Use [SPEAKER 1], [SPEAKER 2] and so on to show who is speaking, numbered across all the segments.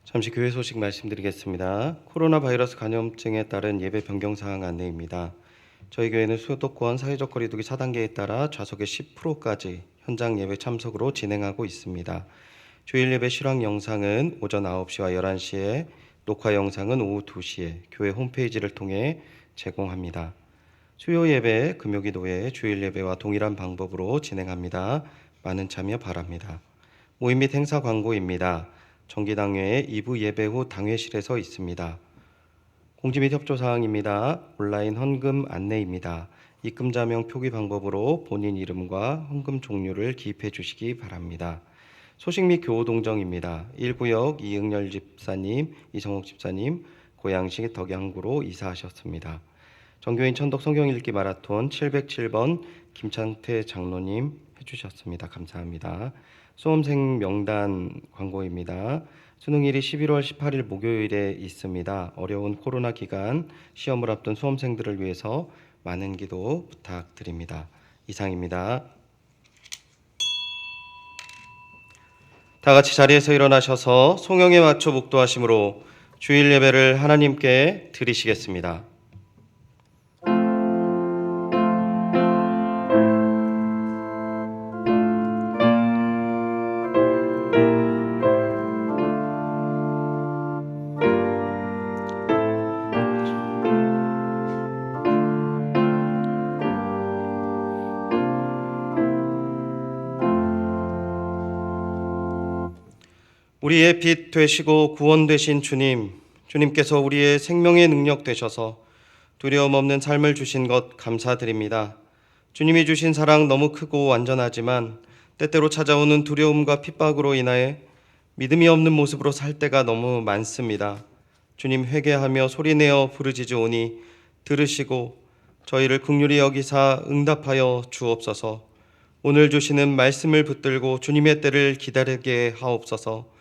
[SPEAKER 1] 잠시 교회 소식 말씀드리겠습니다. 코로나 바이러스 감염증에 따른 예배 변경 사항 안내입니다. 저희 교회는 수도권 사회적 거리두기 4단계에 따라 좌석의 10%까지 현장 예배 참석으로 진행하고 있습니다. 주일 예배 실황 영상은 오전 9시와 11시에, 녹화 영상은 오후 2시에 교회 홈페이지를 통해 제공합니다. 수요 예배, 금요기도회, 주일 예배와 동일한 방법으로 진행합니다. 많은 참여 바랍니다. 모임 및 행사 광고입니다. 정기당회의 2부 예배 후 당회실에서 있습니다. 공지 및 협조 사항입니다. 온라인 헌금 안내입니다. 입금자명 표기 방법으로 본인 이름과 헌금 종류를 기입해 주시기 바랍니다. 소식 및 교우 동정입니다. 1구역 이응열 집사님, 이성옥 집사님, 고양시 덕양구로 이사하셨습니다. 정교인 천덕 성경 읽기 마라톤 707번 김창태 장로님 해주셨습니다. 감사합니다. 수험생 명단 광고입니다. 수능일이 11월 18일 목요일에 있습니다. 어려운 코로나 기간 시험을 앞둔 수험생들을 위해서 많은 기도 부탁드립니다. 이상입니다. 다 같이 자리에서 일어나셔서 송영에 맞춰 묵도하심으로 주일 예배를 하나님께 드리시겠습니다. 우리의 빛 되시고 구원 되신 주님, 주님께서 우리의 생명의 능력 되셔서 두려움 없는 삶을 주신 것 감사드립니다. 주님이 주신 사랑 너무 크고 완전하지만 때때로 찾아오는 두려움과 핍박으로 인하여 믿음이 없는 모습으로 살 때가 너무 많습니다. 주님, 회개하며 소리내어 부르짖으오니 들으시고 저희를 긍휼히 여기사 응답하여 주옵소서. 오늘 주시는 말씀을 붙들고 주님의 때를 기다리게 하옵소서.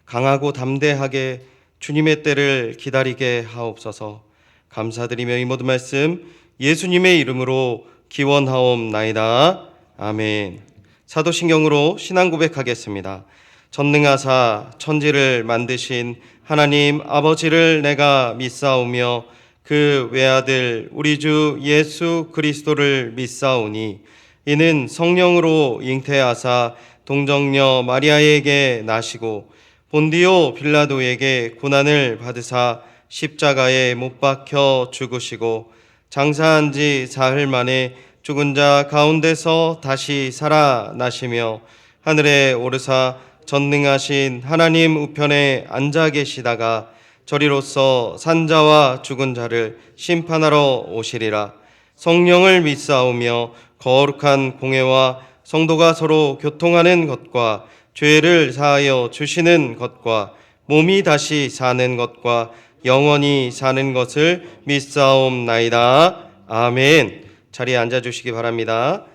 [SPEAKER 1] 강하고 담대하게 주님의 때를 기다리게 하옵소서. 감사드리며 이 모든 말씀 예수님의 이름으로 기원하옵나이다. 아멘. 사도신경으로 신앙 고백하겠습니다. 전능하사 천지를 만드신 하나님 아버지를 내가 믿사오며 그 외아들 우리 주 예수 그리스도를 믿사오니 이는 성령으로 잉태하사 동정녀 마리아에게 나시고 본디오 빌라도에게 고난을 받으사 십자가에 못 박혀 죽으시고 장사한 지 사흘 만에 죽은 자 가운데서 다시 살아나시며 하늘에 오르사 전능하신 하나님 우편에 앉아 계시다가 저리로서 산자와 죽은 자를 심판하러 오시리라. 성령을 믿사오며 거룩한 공회와 성도가 서로 교통하는 것과 죄를 사하여 주시는 것과 몸이 다시 사는 것과 영원히 사는 것을 믿사옵나이다. 아멘. 자리에 앉아주시기 바랍니다.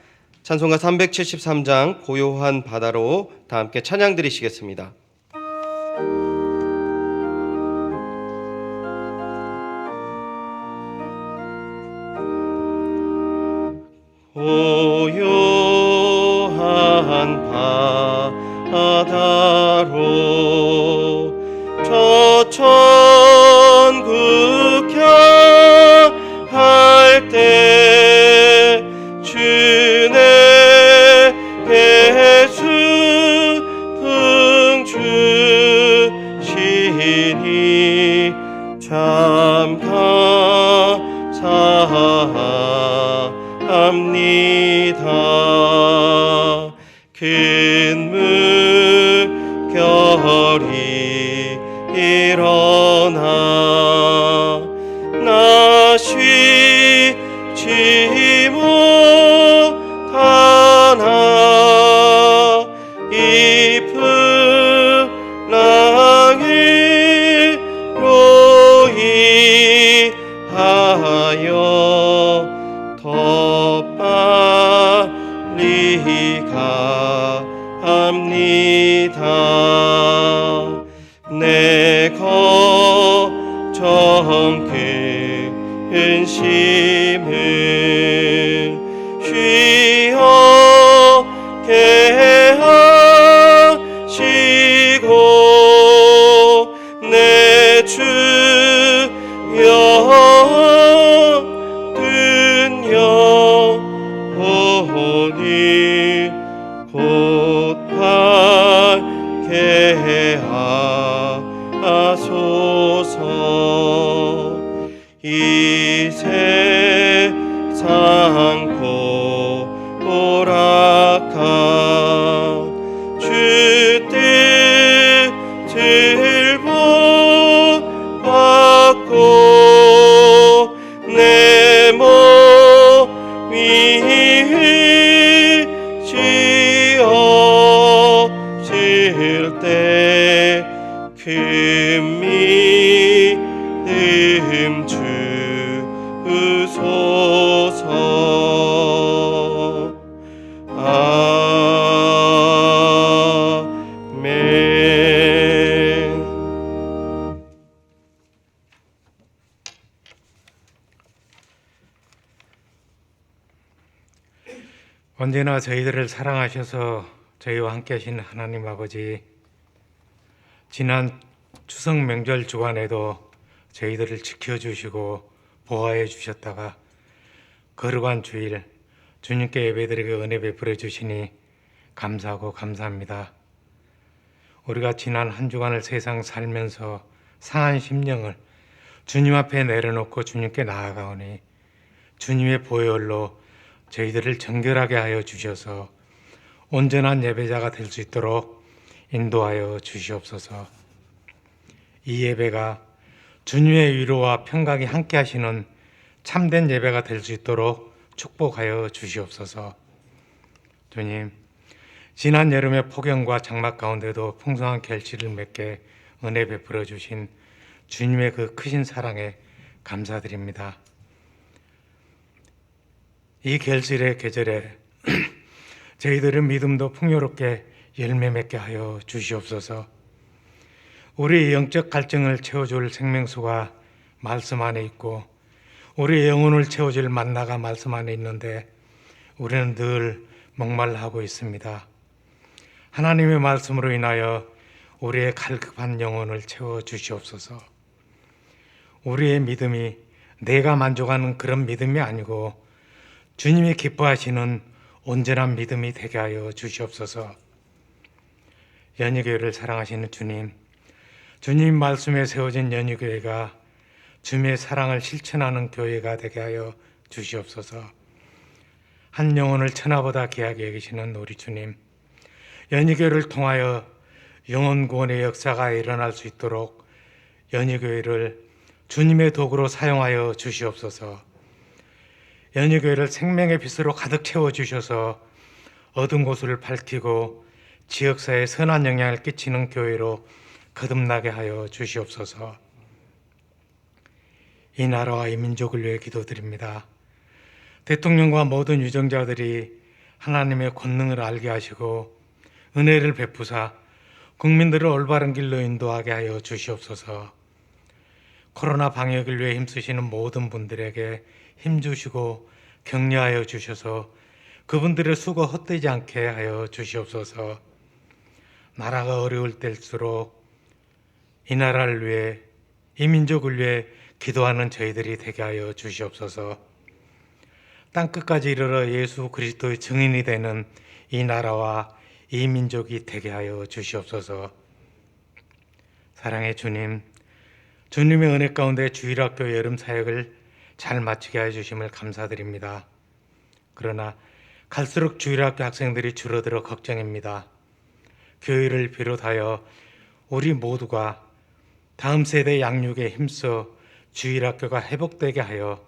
[SPEAKER 1] 찬송가 373장 고요한 바다로 다 함께 찬양 드리시겠습니다. 고요한 바다로 저 천국 향할 때 주내게 수풍 주시니 참 감사합니다. 큰 물결이 일어나 나 쉬지 못하나 이 풍랑으로 인하여 더 빨리 가합니다. 내 걱정 근심을 쉬었게 하시고 곧바게 하소서. 이 세상 오락한 주 뜻을 본받고 내 몸이 지어질 때 큰 믿음 주소서. 아멘.
[SPEAKER 2] 언제나 저희들을 사랑하셔서 저희와 함께 하신 하나님 아버지, 지난 추석 명절 주간에도 저희들을 지켜주시고 보호해 주셨다가 거룩한 주일 주님께 예배드리게 은혜 베풀어 주시니 감사하고 감사합니다. 우리가 지난 한 주간을 세상 살면서 상한 심령을 주님 앞에 내려놓고 주님께 나아가오니 주님의 보혈로 저희들을 정결하게 하여 주셔서 온전한 예배자가 될 수 있도록 인도하여 주시옵소서. 이 예배가 주님의 위로와 평강이 함께 하시는 참된 예배가 될 수 있도록 축복하여 주시옵소서. 주님, 지난 여름의 폭염과 장마 가운데도 풍성한 결실을 맺게 은혜 베풀어 주신 주님의 그 크신 사랑에 감사드립니다. 이 결실의 계절에 저희들의 믿음도 풍요롭게 열매 맺게 하여 주시옵소서. 우리의 영적 갈증을 채워줄 생명수가 말씀 안에 있고 우리의 영혼을 채워줄 만나가 말씀 안에 있는데 우리는 늘 목말라하고 있습니다. 하나님의 말씀으로 인하여 우리의 갈급한 영혼을 채워주시옵소서. 우리의 믿음이 내가 만족하는 그런 믿음이 아니고 주님이 기뻐하시는 온전한 믿음이 되게 하여 주시옵소서. 연희교회를 사랑하시는 주님, 주님 말씀에 세워진 연희교회가 주님의 사랑을 실천하는 교회가 되게 하여 주시옵소서. 한 영혼을 천하보다 귀하게 여기시는 우리 주님, 연희교회를 통하여 영혼 구원의 역사가 일어날 수 있도록 연희교회를 주님의 도구로 사용하여 주시옵소서. 연희교회를 생명의 빛으로 가득 채워주셔서 어두운 곳을 밝히고 지역사회에 선한 영향을 끼치는 교회로 거듭나게 하여 주시옵소서. 이 나라와 이 민족을 위해 기도드립니다. 대통령과 모든 유정자들이 하나님의 권능을 알게 하시고 은혜를 베푸사 국민들을 올바른 길로 인도하게 하여 주시옵소서. 코로나 방역을 위해 힘쓰시는 모든 분들에게 힘주시고 격려하여 주셔서 그분들의 수고 헛되지 않게 하여 주시옵소서. 나라가 어려울 때일수록 이 나라를 위해 이 민족을 위해 기도하는 저희들이 되게 하여 주시옵소서. 땅끝까지 이르러 예수 그리스도의 증인이 되는 이 나라와 이 민족이 되게 하여 주시옵소서. 사랑의 주님, 주님의 은혜 가운데 주일학교 여름 사역을 잘 마치게 해주심을 감사드립니다. 그러나 갈수록 주일학교 학생들이 줄어들어 걱정입니다. 교회를 비롯하여 우리 모두가 다음 세대 양육에 힘써 주일학교가 회복되게 하여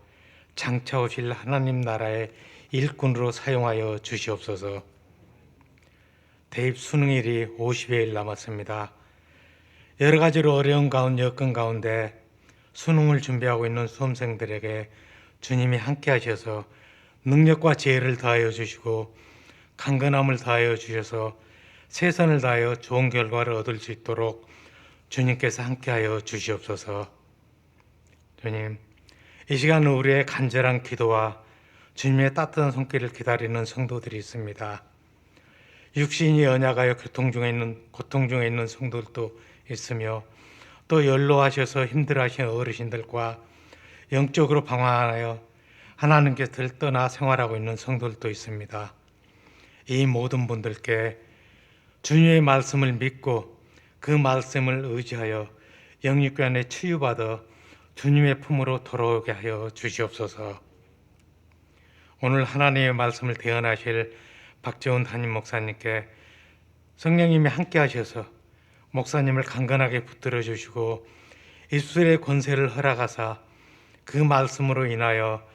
[SPEAKER 2] 장차 오실 하나님 나라의 일꾼으로 사용하여 주시옵소서. 대입 수능일이 50여일 남았습니다. 여러 가지로 어려운 여건 가운데 수능을 준비하고 있는 수험생들에게 주님이 함께 하셔서 능력과 지혜를 더하여 주시고 강건함을 더하여 주셔서 최선을 다하여 좋은 결과를 얻을 수 있도록 주님께서 함께하여 주시옵소서. 주님, 이 시간 우리의 간절한 기도와 주님의 따뜻한 손길을 기다리는 성도들이 있습니다. 육신이 연약하여 고통 중에 있는 성도들도 있으며 또 연로하셔서 힘들어하시는 어르신들과 영적으로 방황하여 하나님께 들떠나 생활하고 있는 성도들도 있습니다. 이 모든 분들께 주님의 말씀을 믿고 그 말씀을 의지하여 영육간에 치유받아 주님의 품으로 돌아오게 하여 주시옵소서. 오늘 하나님의 말씀을 대언하실 박재훈 담임 목사님께 성령님이 함께 하셔서 목사님을 강건하게 붙들어 주시고 입술의 권세를 허락하사 그 말씀으로 인하여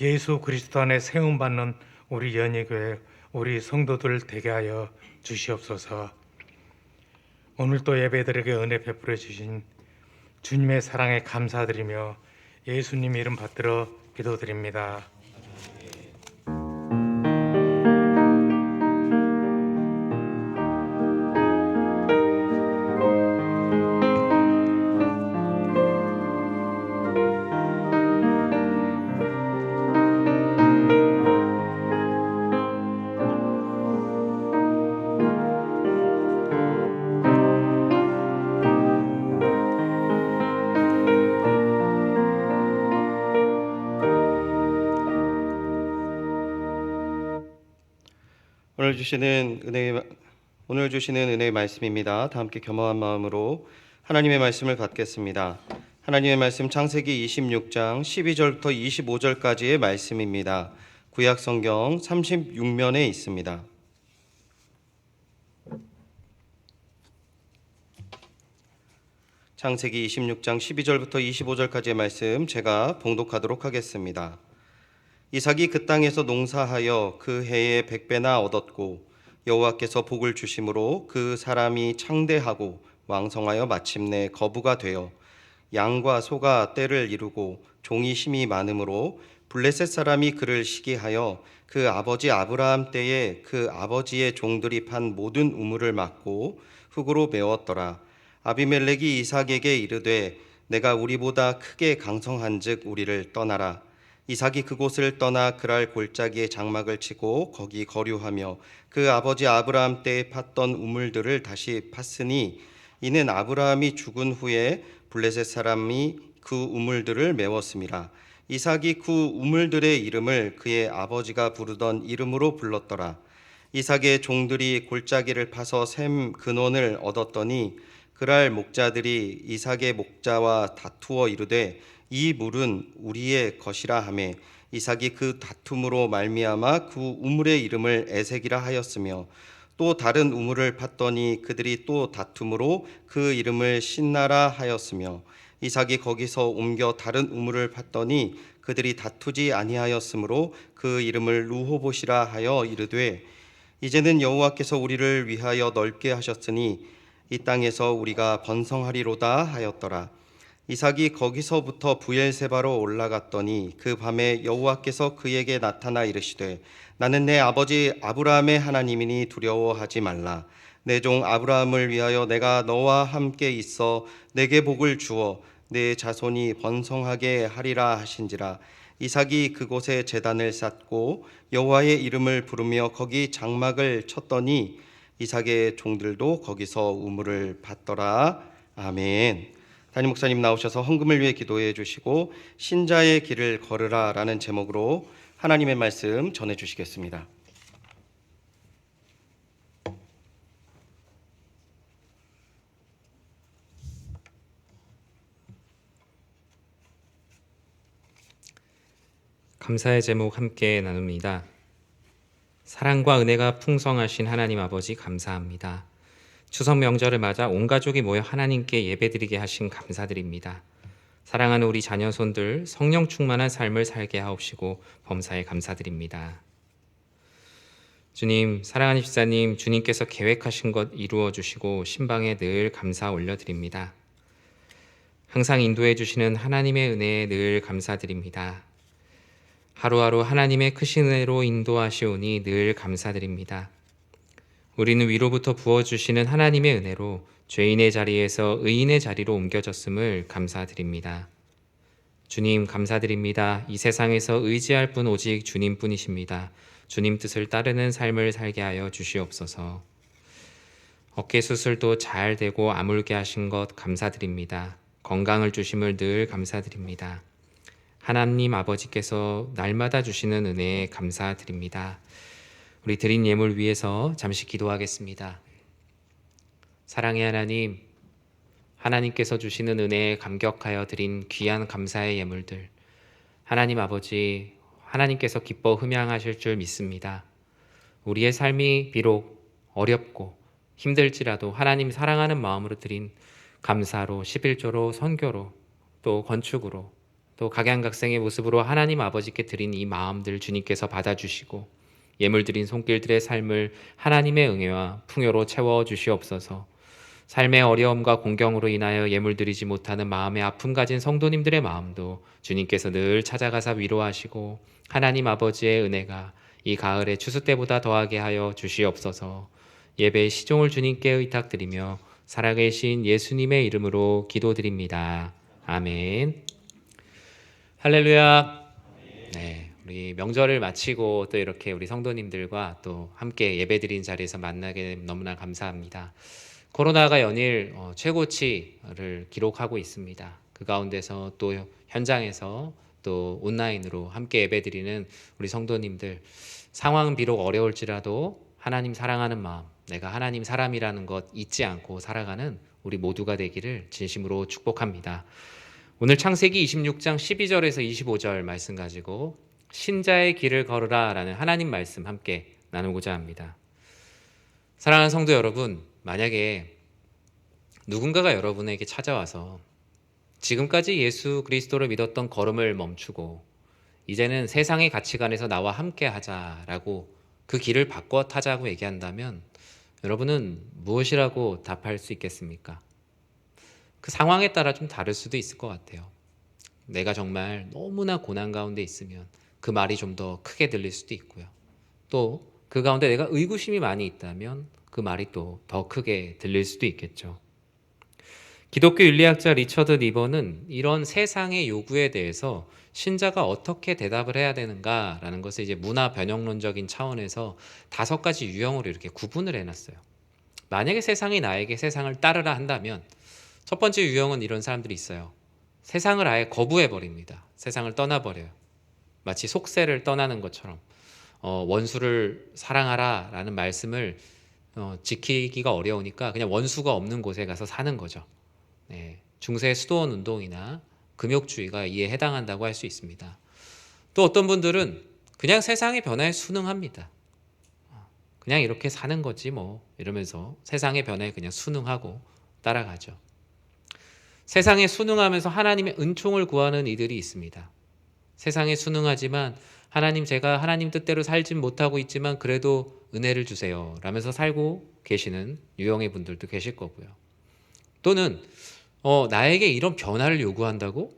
[SPEAKER 2] 예수 그리스도 안에 세움받는 우리 연희교회 우리 성도들 되게 하여 주시옵소서. 오늘 또 예배들에게 은혜 베풀어 주신 주님의 사랑에 감사드리며 예수님 이름 받들어 기도드립니다.
[SPEAKER 1] 오늘 주시는 은혜의 말씀입니다. 다 함께 겸허한 마음으로 하나님의 말씀을 받겠습니다. 하나님의 말씀 창세기 26장 12절부터 25절까지의 말씀입니다. 구약 성경 36면에 있습니다. 창세기 26장 12절부터 25절까지의 말씀 제가 봉독하도록 하겠습니다. 이삭이 그 땅에서 농사하여 그 해에 100배나 얻었고 여호와께서 복을 주심으로 그 사람이 창대하고 왕성하여 마침내 거부가 되어 양과 소가 떼를 이루고 종이 힘이 많으므로 블레셋 사람이 그를 시기하여 그 아버지 아브라함 때에 그 아버지의 종들이 판 모든 우물을 막고 흙으로 메웠더라. 아비멜렉이 이삭에게 이르되 내가 우리보다 크게 강성한즉 우리를 떠나라. 이삭이 그곳을 떠나 그랄 골짜기에 장막을 치고 거기 거류하며 그 아버지 아브라함 때에 팠던 우물들을 다시 팠으니 이는 아브라함이 죽은 후에 블레셋 사람이 그 우물들을 메웠음이라. 이삭이 그 우물들의 이름을 그의 아버지가 부르던 이름으로 불렀더라. 이삭의 종들이 골짜기를 파서 샘 근원을 얻었더니 그랄 목자들이 이삭의 목자와 다투어 이르되 이 물은 우리의 것이라 하매 이삭이 그 다툼으로 말미암아 그 우물의 이름을 에색이라 하였으며 또 다른 우물을 팠더니 그들이 또 다툼으로 그 이름을 신나라 하였으며 이삭이 거기서 옮겨 다른 우물을 팠더니 그들이 다투지 아니하였으므로 그 이름을 루호봇이라 하여 이르되 이제는 여호와께서 우리를 위하여 넓게 하셨으니 이 땅에서 우리가 번성하리로다 하였더라. 이삭이 거기서부터 부엘세바로 올라갔더니 그 밤에 여호와께서 그에게 나타나 이르시되 나는 내 아버지 아브라함의 하나님이니 두려워하지 말라. 내 종 아브라함을 위하여 내가 너와 함께 있어 내게 복을 주어 내 자손이 번성하게 하리라 하신지라. 이삭이 그곳에 제단을 쌓고 여호와의 이름을 부르며 거기 장막을 쳤더니 이삭의 종들도 거기서 우물을 팠더라. 아멘. 담임 목사님 나오셔서 헌금을 위해 기도해 주시고 신자의 길을 걸으라 라는 제목으로 하나님의 말씀 전해 주시겠습니다.
[SPEAKER 3] 감사의 제목 함께 나눕니다. 사랑과 은혜가 풍성하신 하나님 아버지 감사합니다. 추석 명절을 맞아 온 가족이 모여 하나님께 예배드리게 하신 감사드립니다. 사랑하는 우리 자녀손들 성령 충만한 삶을 살게 하옵시고 범사에 감사드립니다. 주님, 사랑하는 집사님, 주님께서 계획하신 것 이루어 주시고 신방에 늘 감사 올려드립니다. 항상 인도해 주시는 하나님의 은혜에 늘 감사드립니다. 하루하루 하나님의 크신 은혜로 인도하시오니 늘 감사드립니다. 우리는 위로부터 부어주시는 하나님의 은혜로 죄인의 자리에서 의인의 자리로 옮겨졌음을 감사드립니다. 주님 감사드립니다. 이 세상에서 의지할 분 오직 주님뿐이십니다. 주님 뜻을 따르는 삶을 살게 하여 주시옵소서. 어깨 수술도 잘 되고 아물게 하신 것 감사드립니다. 건강을 주심을 늘 감사드립니다. 하나님 아버지께서 날마다 주시는 은혜에 감사드립니다. 우리 드린 예물 위해서 잠시 기도하겠습니다. 사랑의 하나님, 하나님께서 주시는 은혜에 감격하여 드린 귀한 감사의 예물들, 하나님 아버지, 하나님께서 기뻐 흠양하실 줄 믿습니다. 우리의 삶이 비록 어렵고 힘들지라도 하나님 사랑하는 마음으로 드린 감사로, 11조로, 선교로, 또 건축으로, 또 각양각색의 모습으로 하나님 아버지께 드린 이 마음들 주님께서 받아주시고 예물 드린 손길들의 삶을 하나님의 응애와 풍요로 채워주시옵소서. 삶의 어려움과 공경으로 인하여 예물 드리지 못하는 마음의 아픔 가진 성도님들의 마음도 주님께서 늘 찾아가사 위로하시고 하나님 아버지의 은혜가 이 가을의 추수 때보다 더하게 하여 주시옵소서. 예배의 시종을 주님께 의탁드리며 살아계신 예수님의 이름으로 기도드립니다. 아멘. 할렐루야. 네, 우리 명절을 마치고 또 이렇게 우리 성도님들과 또 함께 예배드린 자리에서 만나게 너무나 감사합니다. 코로나가 연일 최고치를 기록하고 있습니다. 그 가운데서 또 현장에서 또 온라인으로 함께 예배드리는 우리 성도님들, 상황은 비록 어려울지라도 하나님 사랑하는 마음, 내가 하나님 사람이라는 것 잊지 않고 살아가는 우리 모두가 되기를 진심으로 축복합니다. 오늘 창세기 26장 12절에서 25절 말씀 가지고 신자의 길을 걸으라 라는 하나님 말씀 함께 나누고자 합니다. 사랑하는 성도 여러분, 만약에 누군가가 여러분에게 찾아와서 지금까지 예수 그리스도를 믿었던 걸음을 멈추고 이제는 세상의 가치관에서 나와 함께 하자라고 그 길을 바꿔 타자고 얘기한다면 여러분은 무엇이라고 답할 수 있겠습니까? 그 상황에 따라 좀 다를 수도 있을 것 같아요. 내가 정말 너무나 고난 가운데 있으면 그 말이 좀 더 크게 들릴 수도 있고요. 또 그 가운데 내가 의구심이 많이 있다면 그 말이 또 더 크게 들릴 수도 있겠죠. 기독교 윤리학자 리처드 리버는 이런 세상의 요구에 대해서 신자가 어떻게 대답을 해야 되는가라는 것을 이제 문화 변형론적인 차원에서 5가지 유형으로 이렇게 구분을 해놨어요. 만약에 세상이 나에게 세상을 따르라 한다면 첫 번째 유형은 이런 사람들이 있어요. 세상을 아예 거부해버립니다. 세상을 떠나버려요. 마치 속세를 떠나는 것처럼 원수를 사랑하라 라는 말씀을 지키기가 어려우니까 그냥 원수가 없는 곳에 가서 사는 거죠. 네, 중세 수도원 운동이나 금욕주의가 이에 해당한다고 할 수 있습니다. 또 어떤 분들은 그냥 세상의 변화에 순응합니다. 그냥 이렇게 사는 거지 뭐 이러면서 세상의 변화에 그냥 순응하고 따라가죠. 세상에 순응하면서 하나님의 은총을 구하는 이들이 있습니다. 세상에 순응하지만 하나님, 제가 하나님 뜻대로 살진 못하고 있지만 그래도 은혜를 주세요 라면서 살고 계시는 유형의 분들도 계실 거고요. 또는 나에게 이런 변화를 요구한다고?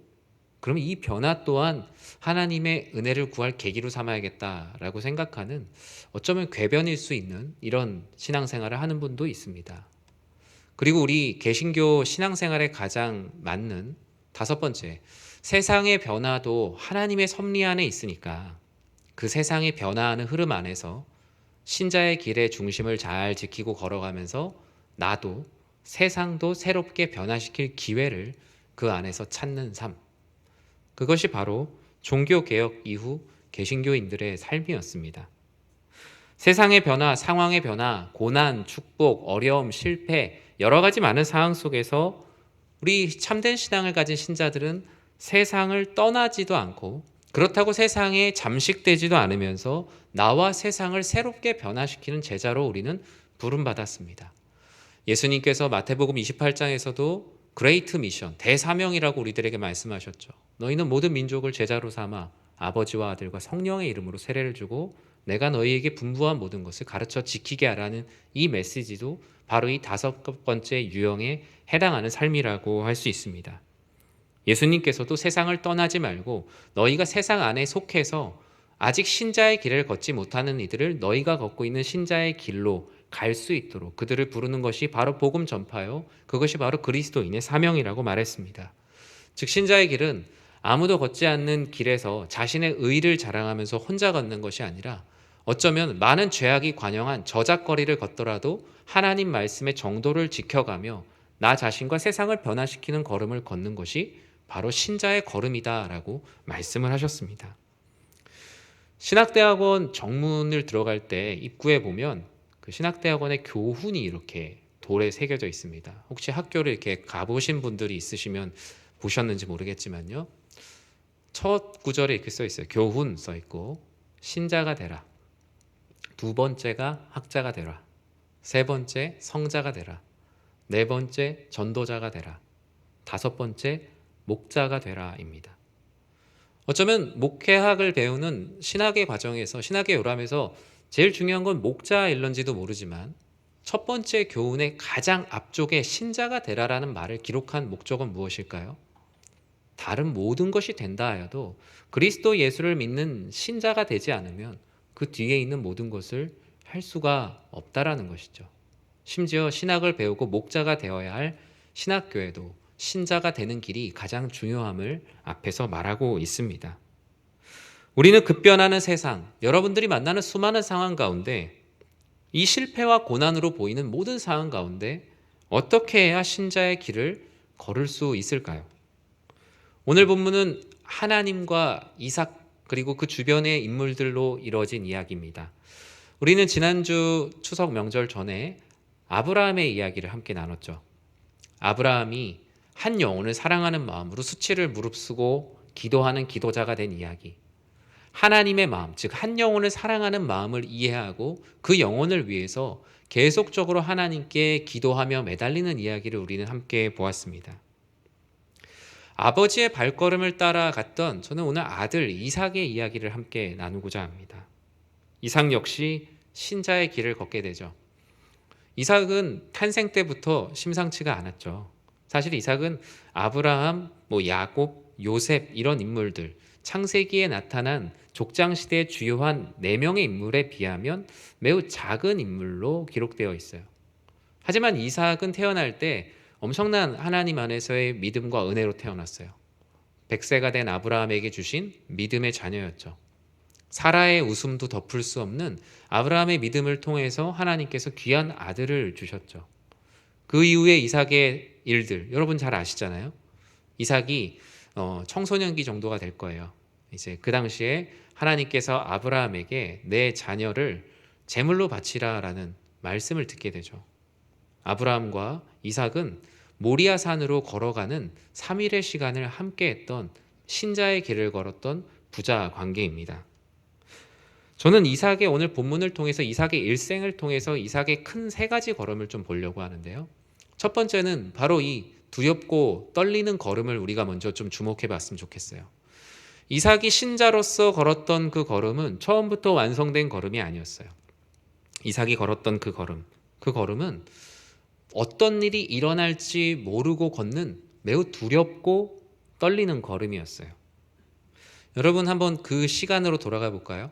[SPEAKER 3] 그럼 이 변화 또한 하나님의 은혜를 구할 계기로 삼아야겠다라고 생각하는 어쩌면 궤변일 수 있는 이런 신앙생활을 하는 분도 있습니다. 그리고 우리 개신교 신앙생활에 가장 맞는 5번째, 세상의 변화도 하나님의 섭리 안에 있으니까 그 세상의 변화하는 흐름 안에서 신자의 길의 중심을 잘 지키고 걸어가면서 나도 세상도 새롭게 변화시킬 기회를 그 안에서 찾는 삶. 그것이 바로 종교개혁 이후 개신교인들의 삶이었습니다. 세상의 변화, 상황의 변화, 고난, 축복, 어려움, 실패, 여러 가지 많은 상황 속에서 우리 참된 신앙을 가진 신자들은 세상을 떠나지도 않고 그렇다고 세상에 잠식되지도 않으면서 나와 세상을 새롭게 변화시키는 제자로 우리는 부름받았습니다. 예수님께서 마태복음 28장에서도 그레이트 미션, 대사명이라고 우리들에게 말씀하셨죠. 너희는 모든 민족을 제자로 삼아 아버지와 아들과 성령의 이름으로 세례를 주고 내가 너희에게 분부한 모든 것을 가르쳐 지키게 하라는 이 메시지도 바로 이 5번째 유형에 해당하는 삶이라고 할 수 있습니다. 예수님께서도 세상을 떠나지 말고 너희가 세상 안에 속해서 아직 신자의 길을 걷지 못하는 이들을 너희가 걷고 있는 신자의 길로 갈 수 있도록 그들을 부르는 것이 바로 복음 전파요. 그것이 바로 그리스도인의 사명이라고 말했습니다. 즉 신자의 길은 아무도 걷지 않는 길에서 자신의 의를 자랑하면서 혼자 걷는 것이 아니라 어쩌면 많은 죄악이 관영한 저작거리를 걷더라도 하나님 말씀의 정도를 지켜가며 나 자신과 세상을 변화시키는 걸음을 걷는 것이 바로 신자의 걸음이다라고 말씀을 하셨습니다. 신학대학원 정문을 들어갈 때 입구에 보면 그 신학대학원의 교훈이 이렇게 돌에 새겨져 있습니다. 혹시 학교를 이렇게 가보신 분들이 있으시면 보셨는지 모르겠지만요. 첫 구절에 이렇게 써 있어요. 교훈 써 있고 신자가 되라. 두 번째가 학자가 되라. 세 번째 성자가 되라. 네 번째 전도자가 되라. 다섯 번째 목자가 되라입니다. 어쩌면 목회학을 배우는 신학의 과정에서 신학의 요람에서 제일 중요한 건 목자일런지도 모르지만 첫 번째 교훈의 가장 앞쪽에 신자가 되라라는 말을 기록한 목적은 무엇일까요? 다른 모든 것이 된다 하여도 그리스도 예수를 믿는 신자가 되지 않으면 그 뒤에 있는 모든 것을 할 수가 없다라는 것이죠. 심지어 신학을 배우고 목자가 되어야 할 신학교에도 신자가 되는 길이 가장 중요함을 앞에서 말하고 있습니다. 우리는 급변하는 세상, 여러분들이 만나는 수많은 상황 가운데 이 실패와 고난으로 보이는 모든 상황 가운데 어떻게 해야 신자의 길을 걸을 수 있을까요? 오늘 본문은 하나님과 이삭 그리고 그 주변의 인물들로 이루어진 이야기입니다. 우리는 지난주 추석 명절 전에 아브라함의 이야기를 함께 나눴죠. 아브라함이 한 영혼을 사랑하는 마음으로 수치를 무릅쓰고 기도하는 기도자가 된 이야기. 하나님의 마음, 즉 한 영혼을 사랑하는 마음을 이해하고 그 영혼을 위해서 계속적으로 하나님께 기도하며 매달리는 이야기를 우리는 함께 보았습니다. 아버지의 발걸음을 따라갔던 저는 오늘 아들 이삭의 이야기를 함께 나누고자 합니다. 이삭 역시 신자의 길을 걷게 되죠. 이삭은 탄생 때부터 심상치가 않았죠. 사실 이삭은 아브라함, 야곱, 요셉 이런 인물들, 창세기에 나타난 족장시대의 주요한 4명의 인물에 비하면 매우 작은 인물로 기록되어 있어요. 하지만 이삭은 태어날 때 엄청난 하나님 안에서의 믿음과 은혜로 태어났어요. 100세가 된 아브라함에게 주신 믿음의 자녀였죠. 사라의 웃음도 덮을 수 없는 아브라함의 믿음을 통해서 하나님께서 귀한 아들을 주셨죠. 그 이후에 이삭의 일들 여러분 잘 아시잖아요. 이삭이 청소년기 정도가 될 거예요. 이제 그 당시에 하나님께서 아브라함에게 내 자녀를 제물로 바치라라는 말씀을 듣게 되죠. 아브라함과 이삭은 모리아 산으로 걸어가는 3일의 시간을 함께 했던 신자의 길을 걸었던 부자 관계입니다. 저는 이삭의 오늘 본문을 통해서 이삭의 일생을 통해서 이삭의 큰 3가지 걸음을 좀 보려고 하는데요. 첫 번째는 바로 이 두렵고 떨리는 걸음을 우리가 먼저 좀 주목해 봤으면 좋겠어요. 이삭이 신자로서 걸었던 그 걸음은 처음부터 완성된 걸음이 아니었어요. 이삭이 걸었던 그 걸음은 어떤 일이 일어날지 모르고 걷는 매우 두렵고 떨리는 걸음이었어요. 여러분 한번 그 시간으로 돌아가 볼까요?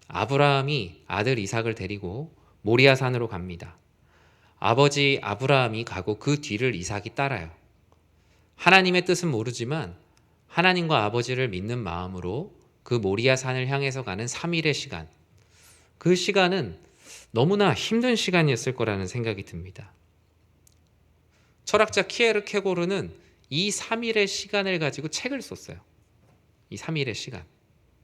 [SPEAKER 3] 아브라함이 아들 이삭을 데리고 모리아 산으로 갑니다. 아버지 아브라함이 가고 그 뒤를 이삭이 따라요. 하나님의 뜻은 모르지만 하나님과 아버지를 믿는 마음으로 그 모리아 산을 향해서 가는 3일의 시간. 그 시간은 너무나 힘든 시간이었을 거라는 생각이 듭니다. 철학자 키에르케고르는 이 3일의 시간을 가지고 책을 썼어요. 이 3일의 시간.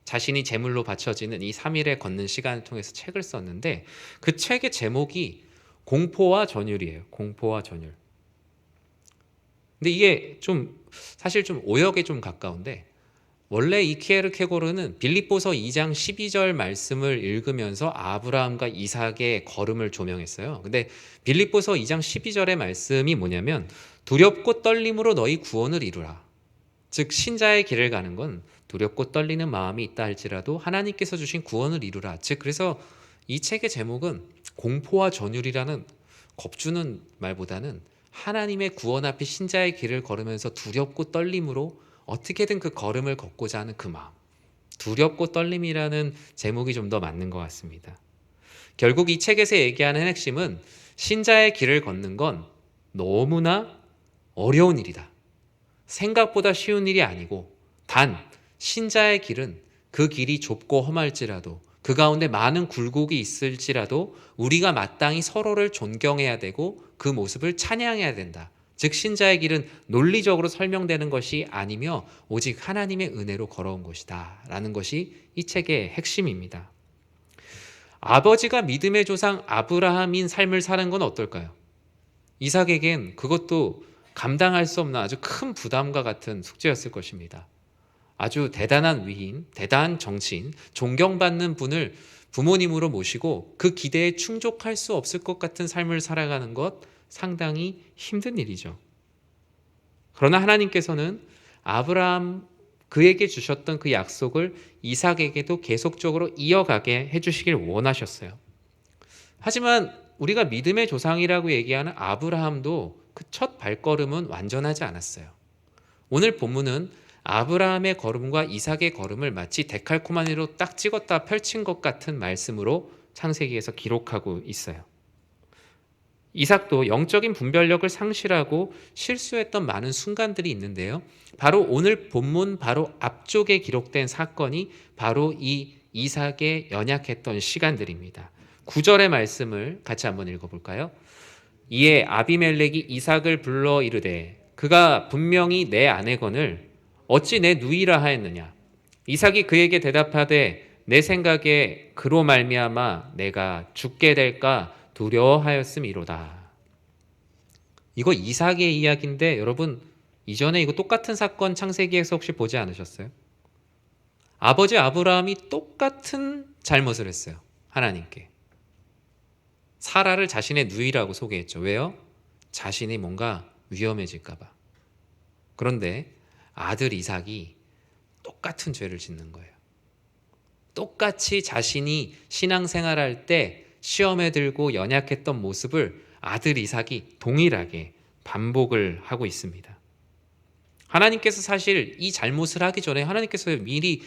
[SPEAKER 3] 자신이 제물로 바쳐지는 이 3일에 걷는 시간을 통해서 책을 썼는데 그 책의 제목이 공포와 전율이에요. 공포와 전율. 근데 이게 사실 좀 오역에 좀 가까운데 원래 이 키에르케고르는 빌립보서 2장 12절 말씀을 읽으면서 아브라함과 이삭의 걸음을 조명했어요. 근데 빌립보서 2장 12절의 말씀이 뭐냐면 두렵고 떨림으로 너희 구원을 이루라. 즉 신자의 길을 가는 건 두렵고 떨리는 마음이 있다 할지라도 하나님께서 주신 구원을 이루라. 즉 그래서 이 책의 제목은 공포와 전율이라는 겁주는 말보다는 하나님의 구원 앞에 신자의 길을 걸으면서 두렵고 떨림으로 어떻게든 그 걸음을 걷고자 하는 그 마음. 두렵고 떨림이라는 제목이 좀 더 맞는 것 같습니다. 결국 이 책에서 얘기하는 핵심은 신자의 길을 걷는 건 너무나 어려운 일이다. 생각보다 쉬운 일이 아니고 단 신자의 길은 그 길이 좁고 험할지라도 그 가운데 많은 굴곡이 있을지라도 우리가 마땅히 서로를 존경해야 되고 그 모습을 찬양해야 된다. 즉 신자의 길은 논리적으로 설명되는 것이 아니며 오직 하나님의 은혜로 걸어온 것이다 라는 것이 이 책의 핵심입니다. 아버지가 믿음의 조상 아브라함인 삶을 사는 건 어떨까요? 이삭에겐 그것도 감당할 수 없는 아주 큰 부담과 같은 숙제였을 것입니다. 아주 대단한 위인, 대단한 정치인, 존경받는 분을 부모님으로 모시고 그 기대에 충족할 수 없을 것 같은 삶을 살아가는 것 상당히 힘든 일이죠. 그러나 하나님께서는 아브라함 그에게 주셨던 그 약속을 이삭에게도 계속적으로 이어가게 해주시길 원하셨어요. 하지만 우리가 믿음의 조상이라고 얘기하는 아브라함도 그 첫 발걸음은 완전하지 않았어요. 오늘 본문은 아브라함의 걸음과 이삭의 걸음을 마치 데칼코마니로 딱 찍었다 펼친 것 같은 말씀으로 창세기에서 기록하고 있어요. 이삭도 영적인 분별력을 상실하고 실수했던 많은 순간들이 있는데요. 바로 오늘 본문 바로 앞쪽에 기록된 사건이 바로 이 이삭의 연약했던 시간들입니다. 9절의 말씀을 같이 한번 읽어볼까요? 이에 아비멜렉이 이삭을 불러 이르되 그가 분명히 내 아내거늘 어찌 내 누이라 하였느냐. 이삭이 그에게 대답하되 내 생각에 그로 말미암아 내가 죽게 될까 두려워하였음이로다. 이거 이삭의 이야기인데 여러분 이전에 이거 똑같은 사건 창세기에서 혹시 보지 않으셨어요? 아버지 아브라함이 똑같은 잘못을 했어요. 하나님께. 사라를 자신의 누이라고 소개했죠. 왜요? 자신이 뭔가 위험해질까 봐. 그런데 아들 이삭이 똑같은 죄를 짓는 거예요. 똑같이 자신이 신앙생활할 때 시험에 들고 연약했던 모습을 아들 이삭이 동일하게 반복을 하고 있습니다. 하나님께서 사실 이 잘못을 하기 전에 하나님께서 미리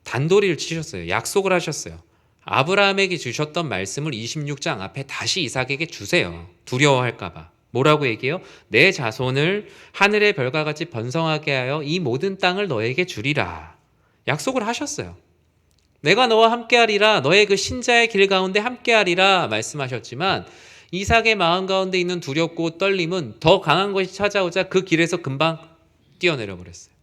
[SPEAKER 3] 단도리를 치셨어요. 약속을 하셨어요. 아브라함에게 주셨던 말씀을 26장 앞에 다시 이삭에게 주세요. 두려워할까 봐. 뭐라고 얘기해요? 내 자손을 하늘의 별과 같이 번성하게 하여 이 모든 땅을 너에게 주리라. 약속을 하셨어요. 내가 너와 함께하리라. 너의 그 신자의 길 가운데 함께하리라 말씀하셨지만 이삭의 마음 가운데 있는 두렵고 떨림은 더 강한 것이 찾아오자 그 길에서 금방 뛰어내려 버렸어요.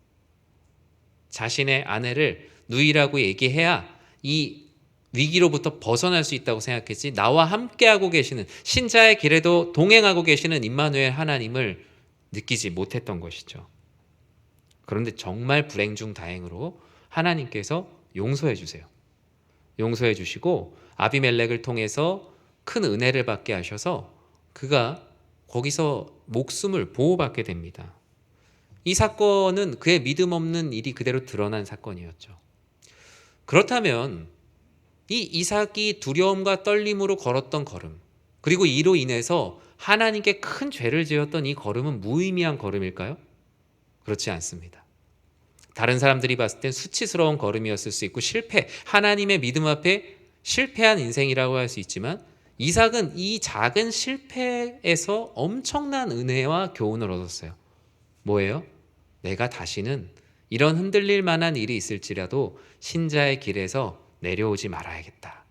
[SPEAKER 3] 자신의 아내를 누이라고 얘기해야 이 위기로부터 벗어날 수 있다고 생각했지 나와 함께하고 계시는 신자의 길에도 동행하고 계시는 임마누엘 하나님을 느끼지 못했던 것이죠. 그런데 정말 불행 중 다행으로 하나님께서 용서해 주세요. 용서해 주시고 아비멜렉을 통해서 큰 은혜를 받게 하셔서 그가 거기서 목숨을 보호받게 됩니다. 이 사건은 그의 믿음 없는 일이 그대로 드러난 사건이었죠. 그렇다면 이 이삭이 두려움과 떨림으로 걸었던 걸음, 그리고 이로 인해서 하나님께 큰 죄를 지었던 이 걸음은 무의미한 걸음일까요? 그렇지 않습니다. 다른 사람들이 봤을 땐 수치스러운 걸음이었을 수 있고 하나님의 믿음 앞에 실패한 인생이라고 할 수 있지만 이삭은 이 작은 실패에서 엄청난 은혜와 교훈을 얻었어요. 뭐예요? 내가 다시는 이런 흔들릴 만한 일이 있을지라도 신자의 길에서 내려오지 말아야겠다.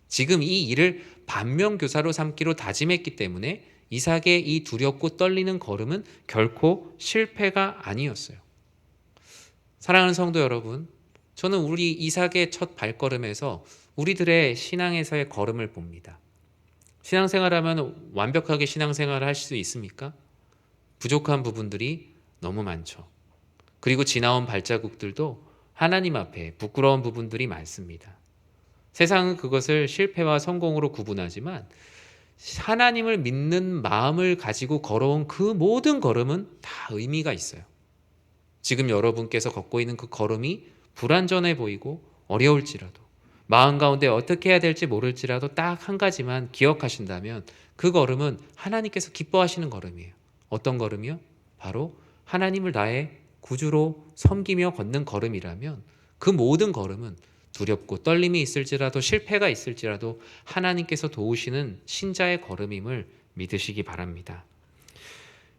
[SPEAKER 3] 지금 이 일을 반면교사로 삼기로 다짐했기 때문에 이삭의 이 두렵고 떨리는 걸음은 결코 실패가 아니었어요. 사랑하는 성도 여러분, 저는 우리 이삭의 첫 발걸음에서 우리들의 신앙에서의 걸음을 봅니다. 신앙생활하면 완벽하게 신앙생활을 할 수 있습니까? 부족한 부분들이 너무 많죠. 그리고 지나온 발자국들도 하나님 앞에 부끄러운 부분들이 많습니다. 세상은 그것을 실패와 성공으로 구분하지만 하나님을 믿는 마음을 가지고 걸어온 그 모든 걸음은 다 의미가 있어요. 지금 여러분께서 걷고 있는 그 걸음이 불완전해 보이고 어려울지라도 마음 가운데 어떻게 해야 될지 모를지라도 딱 한 가지만 기억하신다면 그 걸음은 하나님께서 기뻐하시는 걸음이에요. 어떤 걸음이요? 바로 하나님을 나의 구주로 섬기며 걷는 걸음이라면 그 모든 걸음은 두렵고 떨림이 있을지라도 실패가 있을지라도 하나님께서 도우시는 신자의 걸음임을 믿으시기 바랍니다.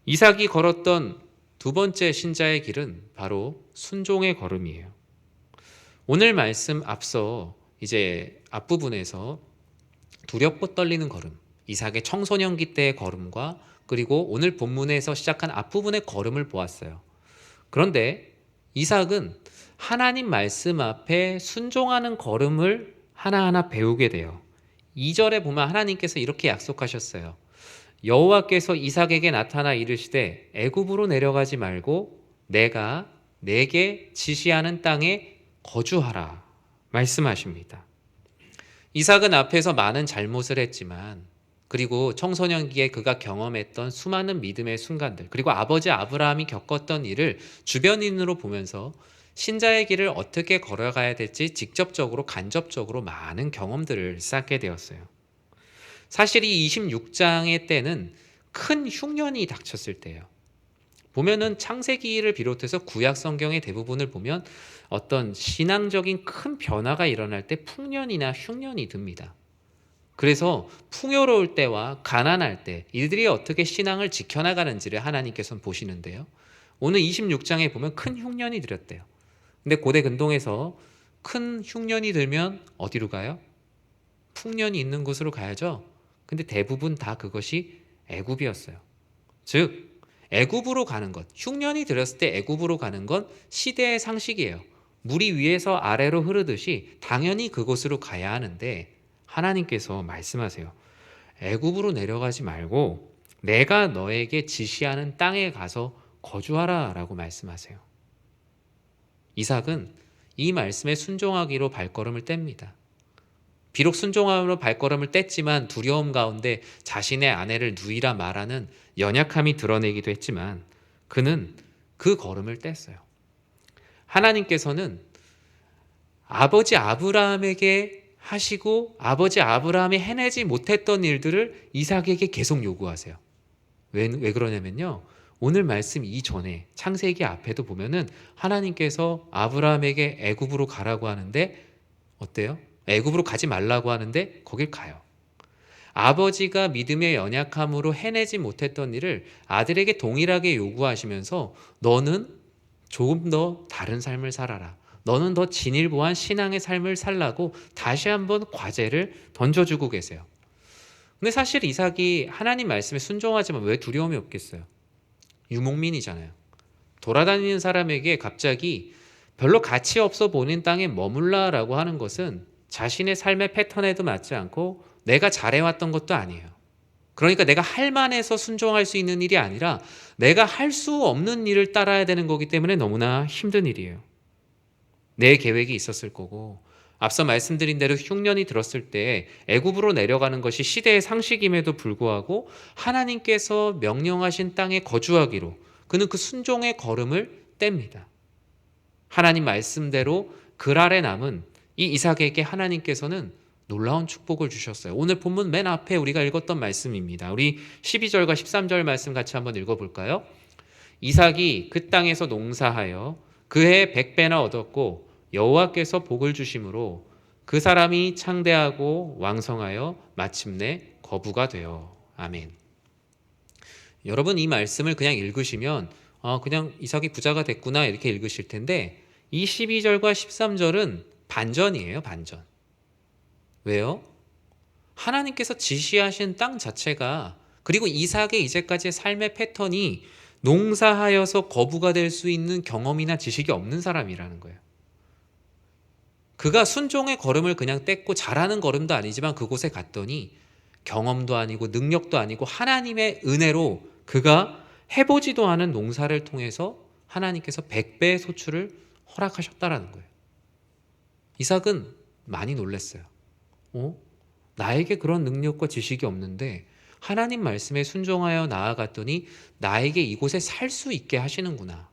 [SPEAKER 3] 이삭이 걸었던 두 번째 신자의 길은 바로 순종의 걸음이에요. 오늘 말씀 앞서 이제 앞부분에서 두렵고 떨리는 걸음, 이삭의 청소년기 때의 걸음과 그리고 오늘 본문에서 시작한 앞부분의 걸음을 보았어요. 그런데 이삭은 하나님 말씀 앞에 순종하는 걸음을 하나하나 배우게 돼요. 2절에 보면 하나님께서 이렇게 약속하셨어요. 여호와께서 이삭에게 나타나 이르시되 애굽으로 내려가지 말고 내가 내게 지시하는 땅에 거주하라 말씀하십니다. 이삭은 앞에서 많은 잘못을 했지만, 그리고 청소년기에 그가 경험했던 수많은 믿음의 순간들, 그리고 아버지 아브라함이 겪었던 일을 주변인으로 보면서 신자의 길을 어떻게 걸어가야 될지 직접적으로 간접적으로 많은 경험들을 쌓게 되었어요. 사실 이 26장의 때는 큰 흉년이 닥쳤을 때예요. 보면은 창세기를 비롯해서 구약 성경의 대부분을 보면 어떤 신앙적인 큰 변화가 일어날 때 풍년이나 흉년이 듭니다. 그래서 풍요로울 때와 가난할 때 이들이 어떻게 신앙을 지켜나가는지를 하나님께서는 보시는데요. 오늘 26장에 보면 큰 흉년이 들었대요. 근데 고대 근동에서 큰 흉년이 들면 어디로 가요? 풍년이 있는 곳으로 가야죠. 근데 대부분 다 그것이 애굽이었어요. 즉 애굽으로 가는 것, 흉년이 들었을 때 애굽으로 가는 건 시대의 상식이에요. 물이 위에서 아래로 흐르듯이 당연히 그곳으로 가야 하는데, 하나님께서 말씀하세요. 애굽으로 내려가지 말고 내가 너에게 지시하는 땅에 가서 거주하라 라고 말씀하세요. 이삭은 이 말씀에 순종하기로 발걸음을 뗍니다. 비록 순종함으로 발걸음을 뗐지만 두려움 가운데 자신의 아내를 누이라 말하는 연약함이 드러내기도 했지만 그는 그 걸음을 뗐어요. 하나님께서는 아버지 아브라함에게 하시고 아버지 아브라함이 해내지 못했던 일들을 이삭에게 계속 요구하세요. 왜 그러냐면요, 오늘 말씀 이전에 창세기 앞에도 보면은 하나님께서 아브라함에게 애굽으로 가라고 하는데 어때요? 애굽으로 가지 말라고 하는데 거길 가요. 아버지가 믿음의 연약함으로 해내지 못했던 일을 아들에게 동일하게 요구하시면서 너는 조금 더 다른 삶을 살아라, 너는 더 진일보한 신앙의 삶을 살라고 다시 한번 과제를 던져주고 계세요. 근데 사실 이삭이 하나님 말씀에 순종하지만 왜 두려움이 없겠어요? 유목민이잖아요. 돌아다니는 사람에게 갑자기 별로 가치 없어 보이는 땅에 머물라라고 하는 것은 자신의 삶의 패턴에도 맞지 않고 내가 잘해왔던 것도 아니에요. 그러니까 내가 할 만해서 순종할 수 있는 일이 아니라 내가 할 수 없는 일을 따라야 되는 거기 때문에 너무나 힘든 일이에요. 내 계획이 있었을 거고, 앞서 말씀드린 대로 흉년이 들었을 때 애굽으로 내려가는 것이 시대의 상식임에도 불구하고 하나님께서 명령하신 땅에 거주하기로 그는 그 순종의 걸음을 뗍니다. 하나님 말씀대로 그랄에 남은 이 이삭에게 하나님께서는 놀라운 축복을 주셨어요. 오늘 본문 맨 앞에 우리가 읽었던 말씀입니다. 우리 12절과 13절 말씀 같이 한번 읽어볼까요? 이삭이 그 땅에서 농사하여 그해 100배나 얻었고 여호와께서 복을 주심으로 그 사람이 창대하고 왕성하여 마침내 거부가 되어. 아멘. 여러분, 이 말씀을 그냥 읽으시면 그냥 이삭이 부자가 됐구나 이렇게 읽으실 텐데, 이 12절과 13절은 반전이에요. 반전. 왜요? 하나님께서 지시하신 땅 자체가, 그리고 이삭의 이제까지의 삶의 패턴이 농사하여서 거부가 될 수 있는 경험이나 지식이 없는 사람이라는 거예요. 그가 순종의 걸음을 그냥 뗐고 잘하는 걸음도 아니지만 그곳에 갔더니 경험도 아니고 능력도 아니고 하나님의 은혜로 그가 해보지도 않은 농사를 통해서 하나님께서 100배의 소출을 허락하셨다라는 거예요. 이삭은 많이 놀랐어요. 나에게 그런 능력과 지식이 없는데 하나님 말씀에 순종하여 나아갔더니 나에게 이곳에 살 수 있게 하시는구나.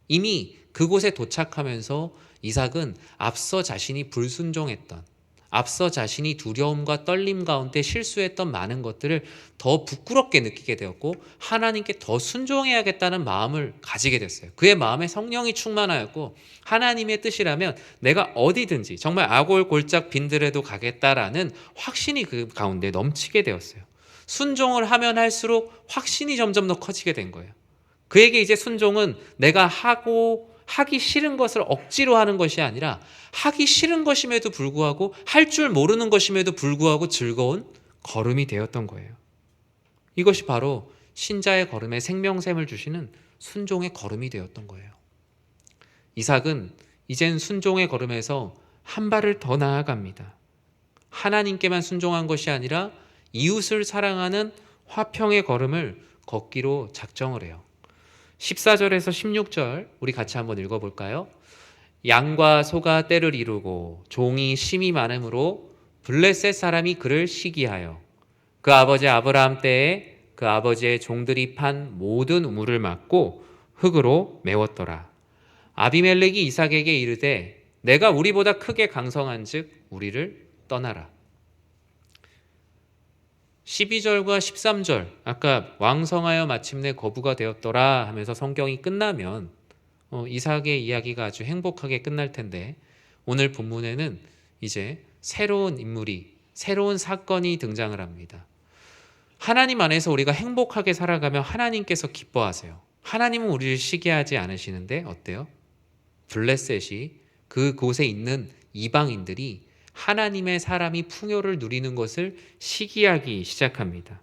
[SPEAKER 3] 이미 그곳에 도착하면서 이삭은 앞서 자신이 불순종했던, 앞서 자신이 두려움과 떨림 가운데 실수했던 많은 것들을 더 부끄럽게 느끼게 되었고 하나님께 더 순종해야겠다는 마음을 가지게 됐어요. 그의 마음에 성령이 충만하였고 하나님의 뜻이라면 내가 어디든지 정말 아골골짝 빈들에도 가겠다라는 확신이 그 가운데 넘치게 되었어요. 순종을 하면 할수록 확신이 점점 더 커지게 된 거예요. 그에게 이제 순종은 내가 하기 싫은 것을 억지로 하는 것이 아니라 하기 싫은 것임에도 불구하고 할 줄 모르는 것임에도 불구하고 즐거운 걸음이 되었던 거예요. 이것이 바로 신자의 걸음에 생명샘을 주시는 순종의 걸음이 되었던 거예요. 이삭은 이젠 순종의 걸음에서 한 발을 더 나아갑니다. 하나님께만 순종한 것이 아니라 이웃을 사랑하는 화평의 걸음을 걷기로 작정을 해요. 14절에서 16절 우리 같이 한번 읽어볼까요? 양과 소가 떼를 이루고 종이 심이 많음으로 블레셋 사람이 그를 시기하여 그 아버지 아브라함 때에 그 아버지의 종들이 판 모든 우물을 막고 흙으로 메웠더라. 아비멜렉이 이삭에게 이르되 내가 우리보다 크게 강성한즉 우리를 떠나라. 12절과 13절 아까 왕성하여 마침내 거부가 되었더라 하면서 성경이 끝나면 이삭의 이야기가 아주 행복하게 끝날 텐데 오늘 본문에는 이제 새로운 인물이 새로운 사건이 등장을 합니다. 하나님 안에서 우리가 행복하게 살아가면 하나님께서 기뻐하세요. 하나님은 우리를 시기하지 않으시는데 어때요? 블레셋이 그곳에 있는 이방인들이 하나님의 사람이 풍요를 누리는 것을 시기하기 시작합니다.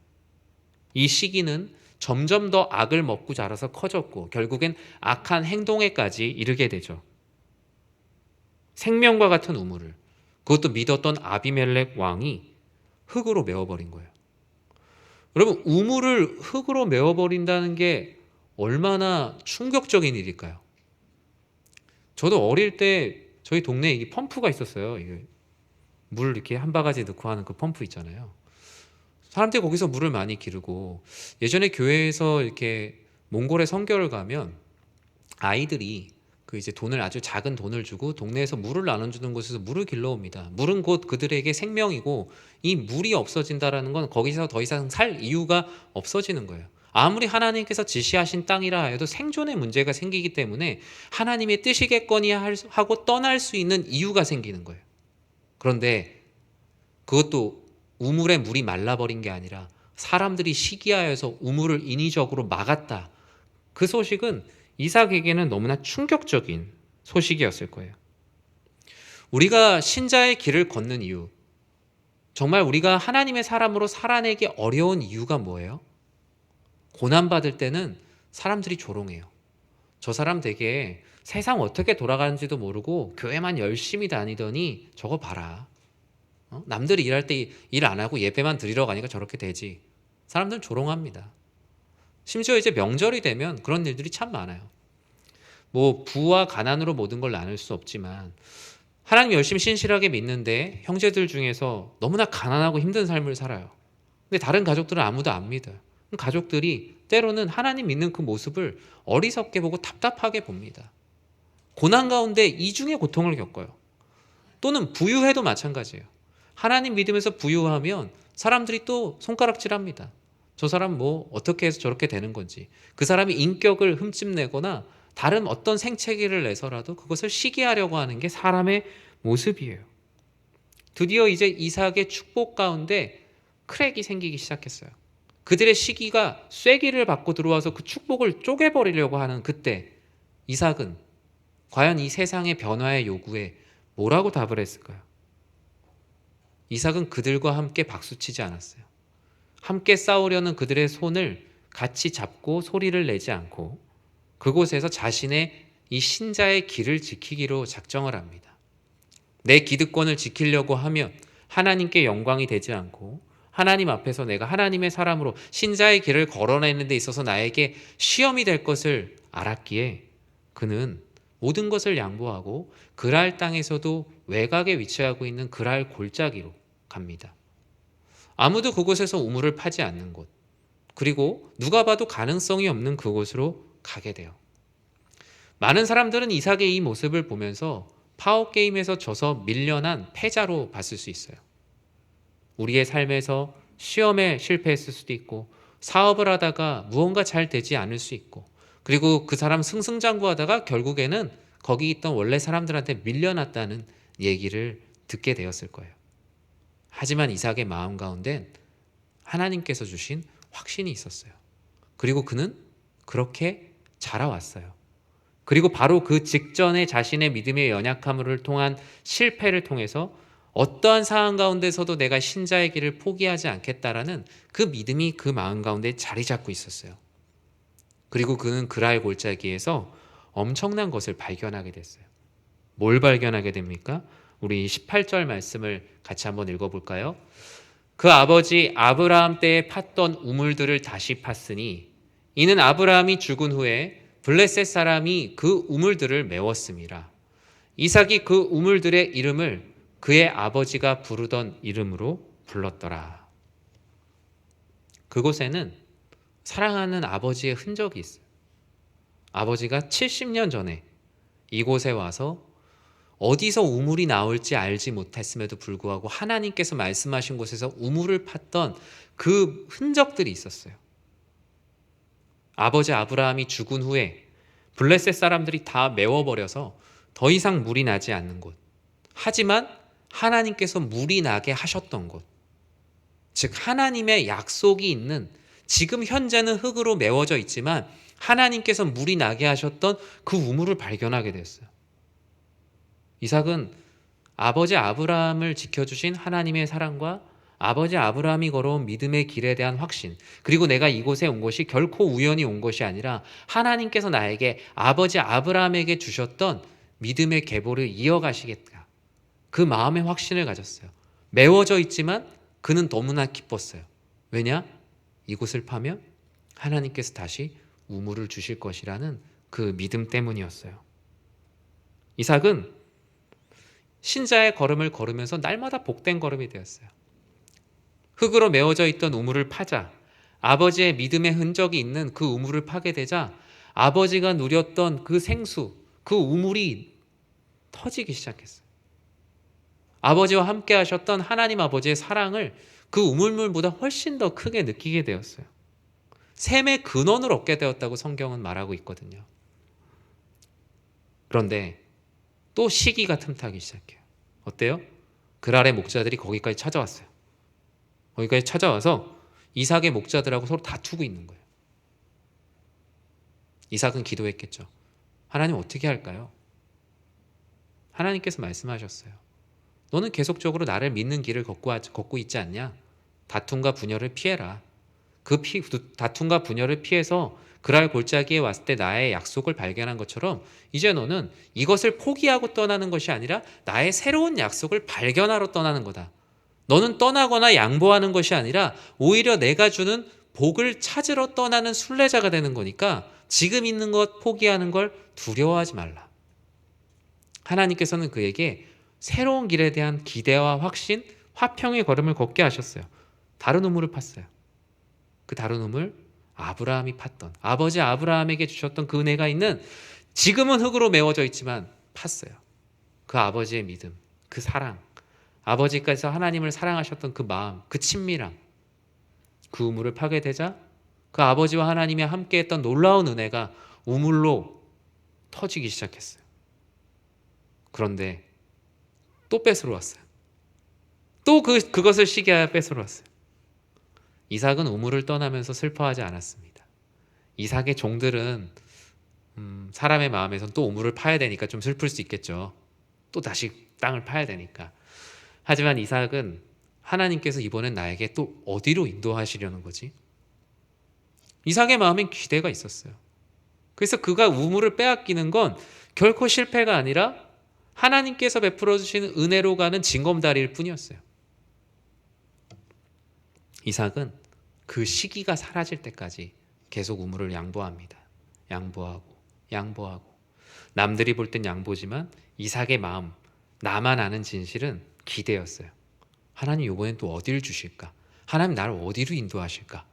[SPEAKER 3] 이 시기는 점점 더 악을 먹고 자라서 커졌고 결국엔 악한 행동에까지 이르게 되죠. 생명과 같은 우물을, 그것도 믿었던 아비멜렉 왕이 흙으로 메워버린 거예요. 여러분, 우물을 흙으로 메워버린다는 게 얼마나 충격적인 일일까요? 저도 어릴 때 저희 동네에 이 펌프가 있었어요. 물 이렇게 한 바가지 넣고 하는 그 펌프 있잖아요. 사람들이 거기서 물을 많이 기르고 예전에 교회에서 이렇게 몽골에 선교를 가면 아이들이 그 이제 돈을 아주 작은 돈을 주고 동네에서 물을 나눠주는 곳에서 물을 길러옵니다. 물은 곧 그들에게 생명이고 이 물이 없어진다라는 건 거기서 더 이상 살 이유가 없어지는 거예요. 아무리 하나님께서 지시하신 땅이라 하여도 생존의 문제가 생기기 때문에 하나님의 뜻이겠거니 하고 떠날 수 있는 이유가 생기는 거예요. 그런데 그것도 우물에 물이 말라버린 게 아니라 사람들이 시기하여서 우물을 인위적으로 막았다. 그 소식은 이삭에게는 너무나 충격적인 소식이었을 거예요. 우리가 신자의 길을 걷는 이유, 정말 우리가 하나님의 사람으로 살아내기 어려운 이유가 뭐예요? 고난받을 때는 사람들이 조롱해요. 저 사람 되게 세상 어떻게 돌아가는지도 모르고 교회만 열심히 다니더니 저거 봐라. 남들이 일할 때 일 안 하고 예배만 드리러 가니까 저렇게 되지. 사람들은 조롱합니다. 심지어 이제 명절이 되면 그런 일들이 참 많아요. 뭐 부와 가난으로 모든 걸 나눌 수 없지만 하나님 열심히 신실하게 믿는데 형제들 중에서 너무나 가난하고 힘든 삶을 살아요. 근데 다른 가족들은 아무도 안 믿어요. 가족들이 때로는 하나님 믿는 그 모습을 어리석게 보고 답답하게 봅니다. 고난 가운데 이중의 고통을 겪어요. 또는 부유해도 마찬가지예요. 하나님 믿으면서 부유하면 사람들이 또 손가락질합니다. 저 사람 뭐 어떻게 해서 저렇게 되는 건지. 그 사람이 인격을 흠집내거나 다른 어떤 생채기를 내서라도 그것을 시기하려고 하는 게 사람의 모습이에요. 드디어 이제 이삭의 축복 가운데 크랙이 생기기 시작했어요. 그들의 시기가 쐐기를 받고 들어와서 그 축복을 쪼개버리려고 하는 그때 이삭은 과연 이 세상의 변화의 요구에 뭐라고 답을 했을까요? 이삭은 그들과 함께 박수치지 않았어요. 함께 싸우려는 그들의 손을 같이 잡고 소리를 내지 않고 그곳에서 자신의 이 신자의 길을 지키기로 작정을 합니다. 내 기득권을 지키려고 하면 하나님께 영광이 되지 않고 하나님 앞에서 내가 하나님의 사람으로 신자의 길을 걸어내는 데 있어서 나에게 시험이 될 것을 알았기에 그는 모든 것을 양보하고 그랄 땅에서도 외곽에 위치하고 있는 그랄 골짜기로 갑니다. 아무도 그곳에서 우물을 파지 않는 곳, 그리고 누가 봐도 가능성이 없는 그곳으로 가게 돼요. 많은 사람들은 이삭의 이 모습을 보면서 파워게임에서 져서 밀려난 패자로 봤을 수 있어요. 우리의 삶에서 시험에 실패했을 수도 있고 사업을 하다가 무언가 잘 되지 않을 수 있고 그리고 그 사람 승승장구하다가 결국에는 거기 있던 원래 사람들한테 밀려났다는 얘기를 듣게 되었을 거예요. 하지만 이삭의 마음 가운데는 하나님께서 주신 확신이 있었어요. 그리고 그는 그렇게 자라왔어요. 그리고 바로 그 직전에 자신의 믿음의 연약함을 통한 실패를 통해서 어떠한 상황 가운데서도 내가 신자의 길을 포기하지 않겠다라는 그 믿음이 그 마음 가운데 자리 잡고 있었어요. 그리고 그는 그랄 골짜기에서 엄청난 것을 발견하게 됐어요. 뭘 발견하게 됩니까? 우리 18절 말씀을 같이 한번 읽어볼까요? 그 아버지 아브라함 때에 팠던 우물들을 다시 팠으니 이는 아브라함이 죽은 후에 블레셋 사람이 그 우물들을 메웠습니다. 이삭이 그 우물들의 이름을 그의 아버지가 부르던 이름으로 불렀더라. 그곳에는 사랑하는 아버지의 흔적이 있어요. 아버지가 70년 전에 이곳에 와서 어디서 우물이 나올지 알지 못했음에도 불구하고 하나님께서 말씀하신 곳에서 우물을 팠던 그 흔적들이 있었어요. 아버지 아브라함이 죽은 후에 블레셋 사람들이 다 메워버려서 더 이상 물이 나지 않는 곳. 하지만 하나님께서 물이 나게 하셨던 곳. 즉 하나님의 약속이 있는, 지금 현재는 흙으로 메워져 있지만 하나님께서 물이 나게 하셨던 그 우물을 발견하게 됐어요. 이삭은 아버지 아브라함을 지켜주신 하나님의 사랑과 아버지 아브라함이 걸어온 믿음의 길에 대한 확신, 그리고 내가 이곳에 온 것이 결코 우연히 온 것이 아니라 하나님께서 나에게 아버지 아브라함에게 주셨던 믿음의 계보를 이어가시겠다, 그 마음의 확신을 가졌어요. 메워져 있지만 그는 너무나 기뻤어요. 왜냐? 이곳을 파면 하나님께서 다시 우물을 주실 것이라는 그 믿음 때문이었어요. 이삭은 신자의 걸음을 걸으면서 날마다 복된 걸음이 되었어요. 흙으로 메워져 있던 우물을 파자, 아버지의 믿음의 흔적이 있는 그 우물을 파게 되자 아버지가 누렸던 그 생수, 그 우물이 터지기 시작했어요. 아버지와 함께 하셨던 하나님 아버지의 사랑을 그 우물물보다 훨씬 더 크게 느끼게 되었어요. 샘의 근원을 얻게 되었다고 성경은 말하고 있거든요. 그런데 또 시기가 틈타기 시작해요. 어때요? 그랄의 목자들이 거기까지 찾아왔어요. 거기까지 찾아와서 이삭의 목자들하고 서로 다투고 있는 거예요. 이삭은 기도했겠죠. 하나님 어떻게 할까요? 하나님께서 말씀하셨어요. 너는 계속적으로 나를 믿는 길을 걷고 있지 않냐? 다툼과 분열을 피해라. 그 다툼과 분열을 피해서 그랄 골짜기에 왔을 때 나의 약속을 발견한 것처럼 이제 너는 이것을 포기하고 떠나는 것이 아니라 나의 새로운 약속을 발견하러 떠나는 거다. 너는 떠나거나 양보하는 것이 아니라 오히려 내가 주는 복을 찾으러 떠나는 순례자가 되는 거니까 지금 있는 것 포기하는 걸 두려워하지 말라. 하나님께서는 그에게 새로운 길에 대한 기대와 확신, 화평의 걸음을 걷게 하셨어요. 다른 우물을 팠어요. 그 다른 우물, 아브라함이 팠던, 아버지 아브라함에게 주셨던 그 은혜가 있는, 지금은 흙으로 메워져 있지만 팠어요. 그 아버지의 믿음, 그 사랑, 아버지께서 하나님을 사랑하셨던 그 마음, 그 친밀함, 그 우물을 파게 되자 그 아버지와 하나님이 함께했던 놀라운 은혜가 우물로 터지기 시작했어요. 그런데 또 뺏으러 왔어요. 또 그것을 시기하여 뺏으러 왔어요. 이삭은 우물을 떠나면서 슬퍼하지 않았습니다. 이삭의 종들은 사람의 마음에선 또 우물을 파야 되니까 좀 슬플 수 있겠죠. 또 다시 땅을 파야 되니까. 하지만 이삭은 하나님께서 이번엔 나에게 또 어디로 인도하시려는 거지? 이삭의 마음엔 기대가 있었어요. 그래서 그가 우물을 빼앗기는 건 결코 실패가 아니라 하나님께서 베풀어 주시는 은혜로 가는 징검다리일 뿐이었어요. 이삭은 그 시기가 사라질 때까지 계속 우물을 양보합니다. 양보하고. 남들이 볼 땐 양보지만 이삭의 마음, 나만 아는 진실은 기대였어요. 하나님 이번엔 또 어디를 주실까? 하나님 나를 어디로 인도하실까?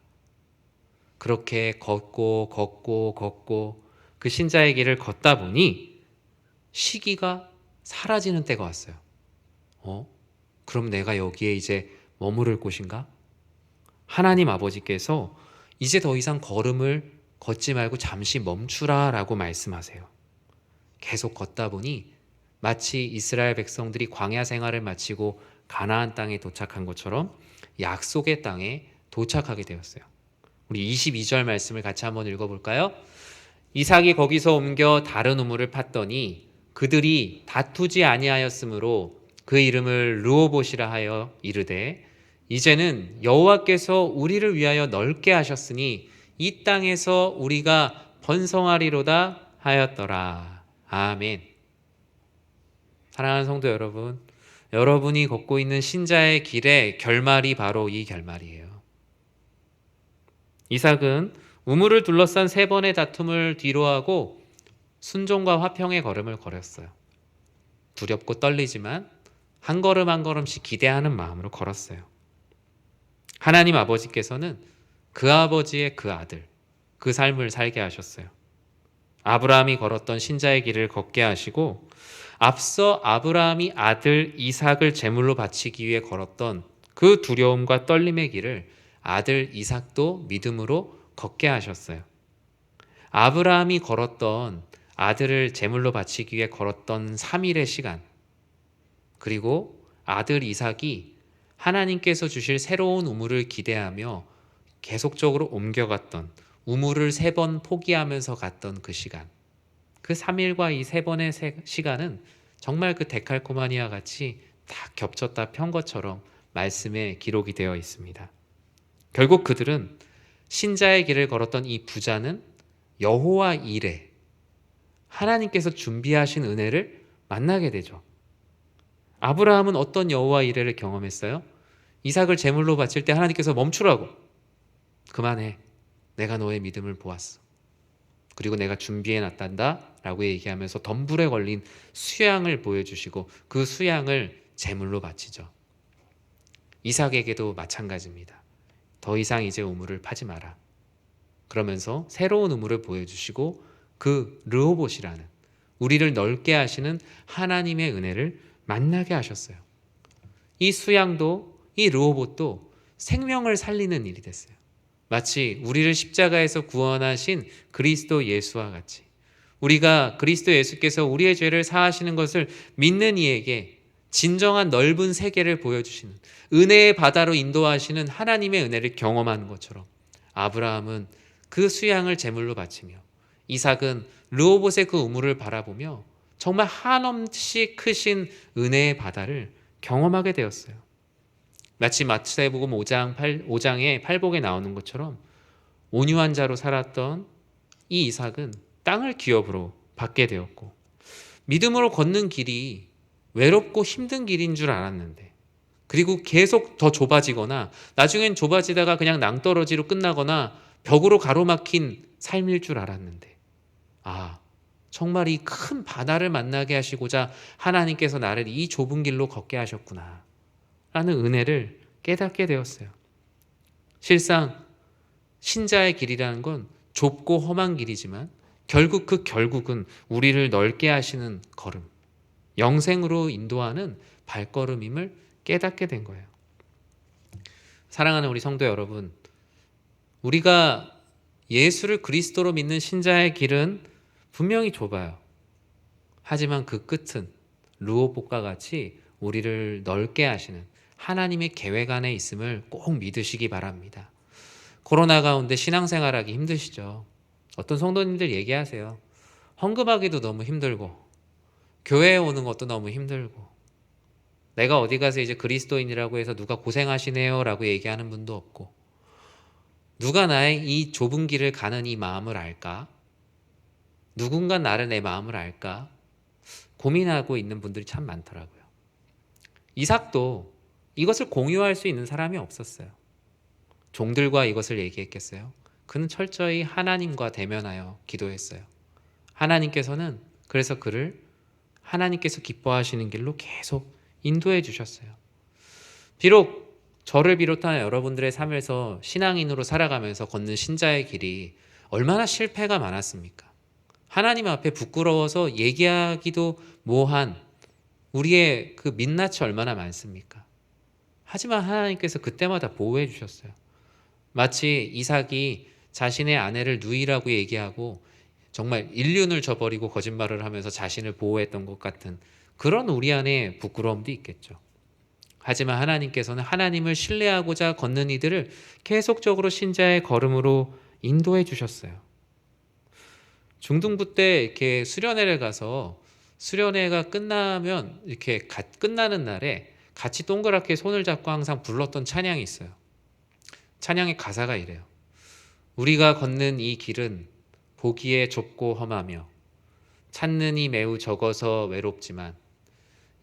[SPEAKER 3] 그렇게 걷고 그 신자의 길을 걷다 보니 시기가 사라지는 때가 왔어요. 그럼 내가 여기에 이제 머무를 곳인가? 하나님 아버지께서 이제 더 이상 걸음을 걷지 말고 잠시 멈추라 라고 말씀하세요. 계속 걷다 보니 마치 이스라엘 백성들이 광야 생활을 마치고 가나안 땅에 도착한 것처럼 약속의 땅에 도착하게 되었어요. 우리 22절 말씀을 같이 한번 읽어볼까요? 이삭이 거기서 옮겨 다른 우물을 팠더니 그들이 다투지 아니하였으므로 그 이름을 르호봇이라 하여 이르되 이제는 여호와께서 우리를 위하여 넓게 하셨으니 이 땅에서 우리가 번성하리로다 하였더라. 아멘. 사랑하는 성도 여러분, 여러분이 걷고 있는 신자의 길의 결말이 바로 이 결말이에요. 이삭은 우물을 둘러싼 3번의 다툼을 뒤로하고 순종과 화평의 걸음을 걸었어요. 두렵고 떨리지만 한 걸음 한 걸음씩 기대하는 마음으로 걸었어요. 하나님 아버지께서는 그 아버지의 그 아들, 그 삶을 살게 하셨어요. 아브라함이 걸었던 신자의 길을 걷게 하시고 앞서 아브라함이 아들 이삭을 제물로 바치기 위해 걸었던 그 두려움과 떨림의 길을 아들 이삭도 믿음으로 걷게 하셨어요. 아브라함이 걸었던 아들을 제물로 바치기 위해 걸었던 3일의 시간, 그리고 아들 이삭이 하나님께서 주실 새로운 우물을 기대하며 계속적으로 옮겨갔던, 우물을 3번 포기하면서 갔던 그 시간, 그 3일과 이 3번의 시간은 정말 그 데칼코마니아 같이 다 겹쳤다 편 것처럼 말씀에 기록이 되어 있습니다. 결국 그들은 신자의 길을 걸었던 이 부자는 여호와 이레, 하나님께서 준비하신 은혜를 만나게 되죠. 아브라함은 어떤 여호와 이레를 경험했어요? 이삭을 제물로 바칠 때 하나님께서 멈추라고, 그만해, 내가 너의 믿음을 보았어, 그리고 내가 준비해 놨단다 라고 얘기하면서 덤불에 걸린 수양을 보여주시고 그 수양을 제물로 바치죠. 이삭에게도 마찬가지입니다. 더 이상 이제 우물을 파지 마라, 그러면서 새로운 우물을 보여주시고 그 르호봇이라는, 우리를 넓게 하시는 하나님의 은혜를 만나게 하셨어요. 이 수양도, 이 르호봇도 생명을 살리는 일이 됐어요. 마치 우리를 십자가에서 구원하신 그리스도 예수와 같이 우리가 그리스도 예수께서 우리의 죄를 사하시는 것을 믿는 이에게 진정한 넓은 세계를 보여주시는, 은혜의 바다로 인도하시는 하나님의 은혜를 경험하는 것처럼 아브라함은 그 수양을 제물로 바치며 이삭은 르호봇의 그 우물을 바라보며 정말 한없이 크신 은혜의 바다를 경험하게 되었어요. 마치 마태복음 5장의 팔복에 나오는 것처럼 온유한 자로 살았던 이 이삭은 땅을 기업으로 받게 되었고, 믿음으로 걷는 길이 외롭고 힘든 길인 줄 알았는데, 그리고 계속 더 좁아지거나 나중엔 좁아지다가 그냥 낭떠러지로 끝나거나 벽으로 가로막힌 삶일 줄 알았는데, 정말 이 큰 바다를 만나게 하시고자 하나님께서 나를 이 좁은 길로 걷게 하셨구나 라는 은혜를 깨닫게 되었어요. 실상 신자의 길이라는 건 좁고 험한 길이지만 결국 그 결국은 우리를 넓게 하시는 걸음, 영생으로 인도하는 발걸음임을 깨닫게 된 거예요. 사랑하는 우리 성도 여러분, 우리가 예수를 그리스도로 믿는 신자의 길은 분명히 좁아요. 하지만 그 끝은 르호봇과 같이 우리를 넓게 하시는 하나님의 계획 안에 있음을 꼭 믿으시기 바랍니다. 코로나 가운데 신앙생활하기 힘드시죠? 어떤 성도님들 얘기하세요. 헌금하기도 너무 힘들고 교회에 오는 것도 너무 힘들고, 내가 어디 가서 이제 그리스도인이라고 해서 누가 고생하시네요 라고 얘기하는 분도 없고, 누가 나의 이 좁은 길을 가는 이 마음을 알까? 누군가 나를, 내 마음을 알까? 고민하고 있는 분들이 참 많더라고요. 이삭도 이것을 공유할 수 있는 사람이 없었어요. 종들과 이것을 얘기했겠어요? 그는 철저히 하나님과 대면하여 기도했어요. 하나님께서는 그래서 그를 하나님께서 기뻐하시는 길로 계속 인도해 주셨어요. 비록 저를 비롯한 여러분들의 삶에서 신앙인으로 살아가면서 걷는 신자의 길이 얼마나 실패가 많았습니까? 하나님 앞에 부끄러워서 얘기하기도 뭐한 우리의 그 민낯이 얼마나 많습니까? 하지만 하나님께서 그때마다 보호해 주셨어요. 마치 이삭이 자신의 아내를 누이라고 얘기하고 정말 인륜을 저버리고 거짓말을 하면서 자신을 보호했던 것 같은 그런 우리 안에 부끄러움도 있겠죠. 하지만 하나님께서는 하나님을 신뢰하고자 걷는 이들을 계속적으로 신자의 걸음으로 인도해 주셨어요. 중등부 때 이렇게 수련회를 가서 수련회가 끝나면 이렇게 끝나는 날에 같이 동그랗게 손을 잡고 항상 불렀던 찬양이 있어요. 찬양의 가사가 이래요. 우리가 걷는 이 길은 보기에 좁고 험하며 찾는 이 매우 적어서 외롭지만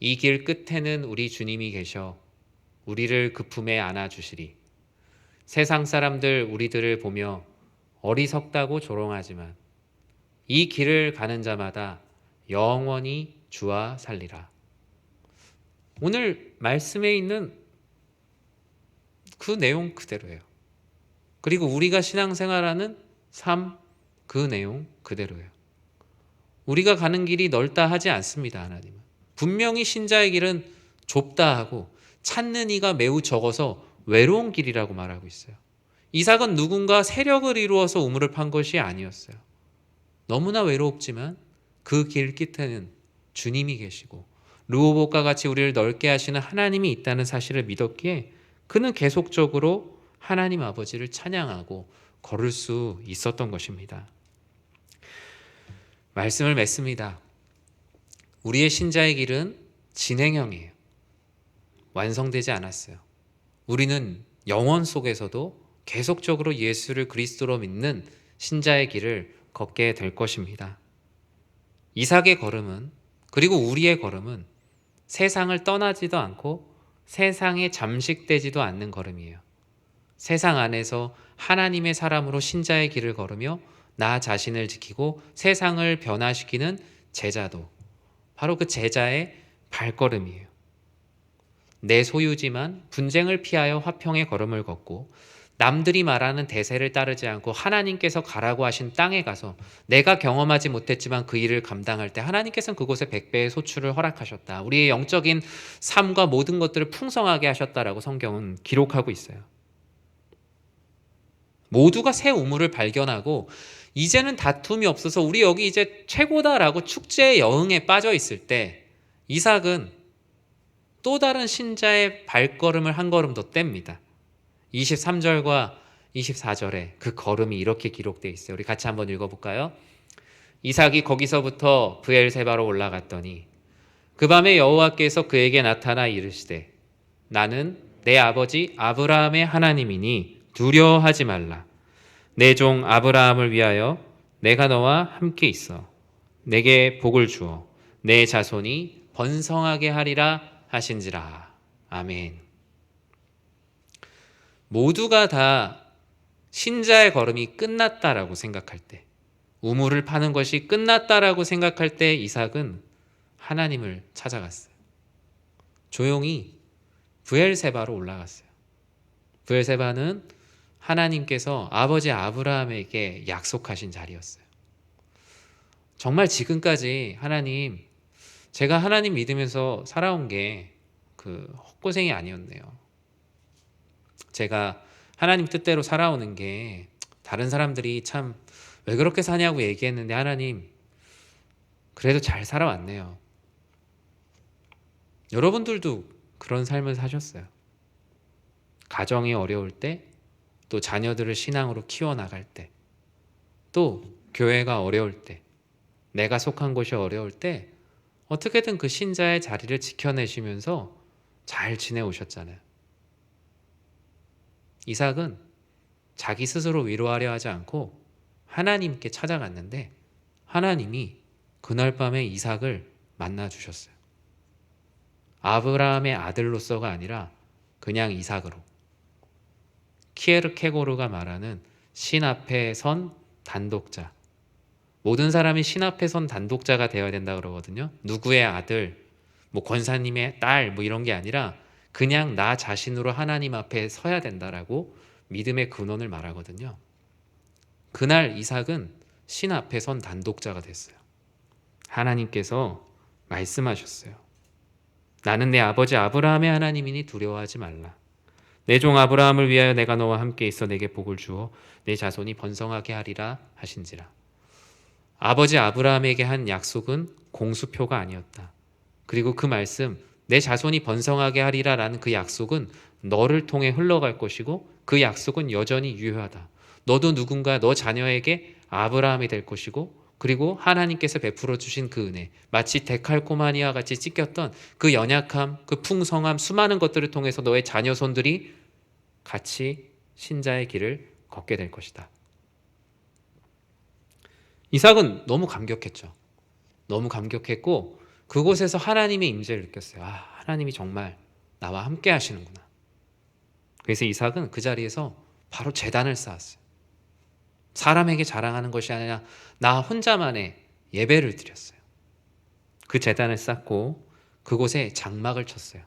[SPEAKER 3] 이 길 끝에는 우리 주님이 계셔 우리를 그 품에 안아주시리. 세상 사람들 우리들을 보며 어리석다고 조롱하지만 이 길을 가는 자마다 영원히 주와 살리라. 오늘 말씀에 있는 그 내용 그대로예요. 그리고 우리가 신앙생활하는 삶 그 내용 그대로예요. 우리가 가는 길이 넓다 하지 않습니다. 하나님은 분명히 신자의 길은 좁다 하고 찾는 이가 매우 적어서 외로운 길이라고 말하고 있어요. 이삭은 누군가 세력을 이루어서 우물을 판 것이 아니었어요. 너무나 외롭지만 그 길 끝에는 주님이 계시고 르호봇과 같이 우리를 넓게 하시는 하나님이 있다는 사실을 믿었기에 그는 계속적으로 하나님 아버지를 찬양하고 걸을 수 있었던 것입니다. 말씀을 맺습니다. 우리의 신자의 길은 진행형이에요. 완성되지 않았어요. 우리는 영원 속에서도 계속적으로 예수를 그리스도로 믿는 신자의 길을 걷게 될 것입니다. 이삭의 걸음은, 그리고 우리의 걸음은 세상을 떠나지도 않고 세상에 잠식되지도 않는 걸음이에요. 세상 안에서 하나님의 사람으로 신자의 길을 걸으며 나 자신을 지키고 세상을 변화시키는 제자도 바로 그 제자의 발걸음이에요. 내 소유지만 분쟁을 피하여 화평의 걸음을 걷고 남들이 말하는 대세를 따르지 않고 하나님께서 가라고 하신 땅에 가서 내가 경험하지 못했지만 그 일을 감당할 때 하나님께서는 그곳에 100배의 소출을 허락하셨다. 우리의 영적인 삶과 모든 것들을 풍성하게 하셨다라고 성경은 기록하고 있어요. 모두가 새 우물을 발견하고 이제는 다툼이 없어서 우리 여기 이제 최고다라고 축제의 여흥에 빠져 있을 때 이삭은 또 다른 신자의 발걸음을 한 걸음 더 뗍니다. 23절과 24절에 그 걸음이 이렇게 기록되어 있어요. 우리 같이 한번 읽어볼까요? 이삭이 거기서부터 브엘세바로 올라갔더니 그 밤에 여호와께서 그에게 나타나 이르시되 나는 내 아버지 아브라함의 하나님이니 두려워하지 말라. 내 종 아브라함을 위하여 내가 너와 함께 있어 내게 복을 주어 내 자손이 번성하게 하리라 하신지라. 아멘. 모두가 다 신자의 걸음이 끝났다라고 생각할 때, 우물을 파는 것이 끝났다라고 생각할 때 이삭은 하나님을 찾아갔어요. 조용히 브엘세바로 올라갔어요. 브엘세바는 하나님께서 아버지 아브라함에게 약속하신 자리였어요. 정말 지금까지 하나님, 제가 하나님 믿으면서 살아온 게 그 헛고생이 아니었네요. 제가 하나님 뜻대로 살아오는 게 다른 사람들이 참 왜 그렇게 사냐고 얘기했는데 하나님 그래도 잘 살아왔네요. 여러분들도 그런 삶을 사셨어요. 가정이 어려울 때, 또 자녀들을 신앙으로 키워나갈 때, 또 교회가 어려울 때, 내가 속한 곳이 어려울 때 어떻게든 그 신자의 자리를 지켜내시면서 잘 지내오셨잖아요. 이삭은 자기 스스로 위로하려 하지 않고 하나님께 찾아갔는데 하나님이 그날 밤에 이삭을 만나주셨어요. 아브라함의 아들로서가 아니라 그냥 이삭으로. 키에르케고르가 말하는 신 앞에 선 단독자. 모든 사람이 신 앞에 선 단독자가 되어야 된다 그러거든요. 누구의 아들, 뭐 권사님의 딸, 뭐 이런 게 아니라 그냥 나 자신으로 하나님 앞에 서야 된다라고 믿음의 근원을 말하거든요. 그날 이삭은 신 앞에 선 단독자가 됐어요. 하나님께서 말씀하셨어요. 나는 내 아버지 아브라함의 하나님이니 두려워하지 말라. 내 종 아브라함을 위하여 내가 너와 함께 있어 내게 복을 주어 내 자손이 번성하게 하리라 하신지라. 아버지 아브라함에게 한 약속은 공수표가 아니었다. 그리고 그 말씀, 내 자손이 번성하게 하리라라는 그 약속은 너를 통해 흘러갈 것이고 그 약속은 여전히 유효하다. 너도 누군가 너 자녀에게 아브라함이 될 것이고 그리고 하나님께서 베풀어 주신 그 은혜, 마치 데칼코마니아 같이 찢겼던 그 연약함, 그 풍성함, 수많은 것들을 통해서 너의 자녀손들이 같이 신자의 길을 걷게 될 것이다. 이삭은 너무 감격했죠. 너무 감격했고 그곳에서 하나님의 임재를 느꼈어요. 하나님이 정말 나와 함께 하시는구나. 그래서 이삭은 그 자리에서 바로 제단을 쌓았어요. 사람에게 자랑하는 것이 아니라 나 혼자만의 예배를 드렸어요. 그 제단을 쌓고 그곳에 장막을 쳤어요.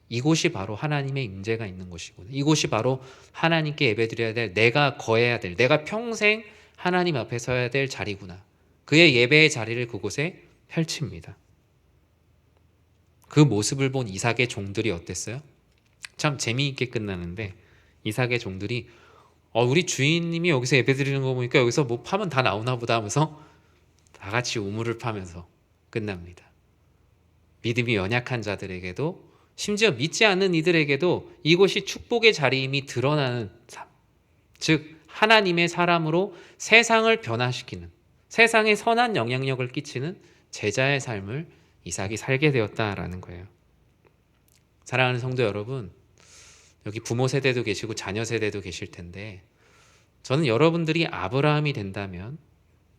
[SPEAKER 3] 이곳이 바로 하나님의 임재가 있는 곳이구나. 이곳이 바로 하나님께 예배드려야 될, 내가 거해야 될, 내가 평생 하나님 앞에 서야 될 자리구나. 그의 예배의 자리를 그곳에 펼칩니다. 그 모습을 본 이삭의 종들이 어땠어요? 참 재미있게 끝나는데, 이삭의 종들이 우리 주인님이 여기서 예배드리는 거 보니까 여기서 뭐 파면 다 나오나 보다 하면서 다 같이 우물을 파면서 끝납니다. 믿음이 연약한 자들에게도, 심지어 믿지 않는 이들에게도 이곳이 축복의 자리임이 드러나는 삶, 즉 하나님의 사람으로 세상을 변화시키는, 세상에 선한 영향력을 끼치는 제자의 삶을 이삭이 살게 되었다라는 거예요. 사랑하는 성도 여러분, 여기 부모 세대도 계시고 자녀 세대도 계실 텐데, 저는 여러분들이 아브라함이 된다면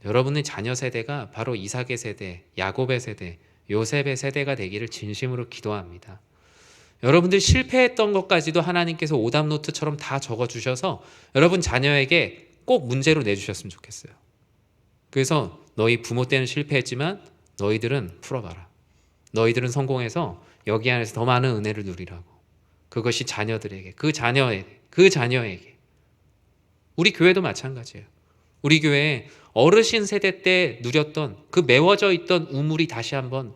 [SPEAKER 3] 여러분의 자녀 세대가 바로 이삭의 세대, 야곱의 세대, 요셉의 세대가 되기를 진심으로 기도합니다. 여러분들 실패했던 것까지도 하나님께서 오답노트처럼 다 적어주셔서 여러분 자녀에게 꼭 문제로 내주셨으면 좋겠어요. 그래서 너희 부모 때는 실패했지만 너희들은 풀어봐라. 너희들은 성공해서 여기 안에서 더 많은 은혜를 누리라고. 그것이 자녀들에게, 그 자녀에게. 우리 교회도 마찬가지예요. 우리 교회에 어르신 세대 때 누렸던 그 메워져 있던 우물이 다시 한번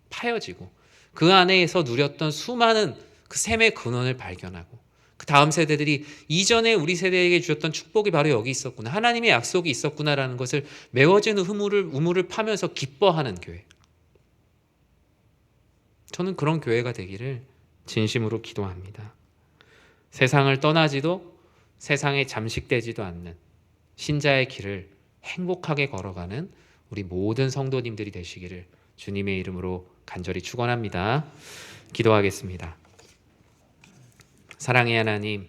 [SPEAKER 3] 파여지고, 그 안에서 누렸던 수많은 그 샘의 근원을 발견하고, 그 다음 세대들이 이전에 우리 세대에게 주셨던 축복이 바로 여기 있었구나, 하나님의 약속이 있었구나라는 것을 메워진 우물을 파면서 기뻐하는 교회. 저는 그런 교회가 되기를 진심으로 기도합니다. 세상을 떠나지도 세상에 잠식되지도 않는 신자의 길을 행복하게 걸어가는 우리 모든 성도님들이 되시기를 주님의 이름으로 간절히 축원합니다. 기도하겠습니다. 사랑의 하나님,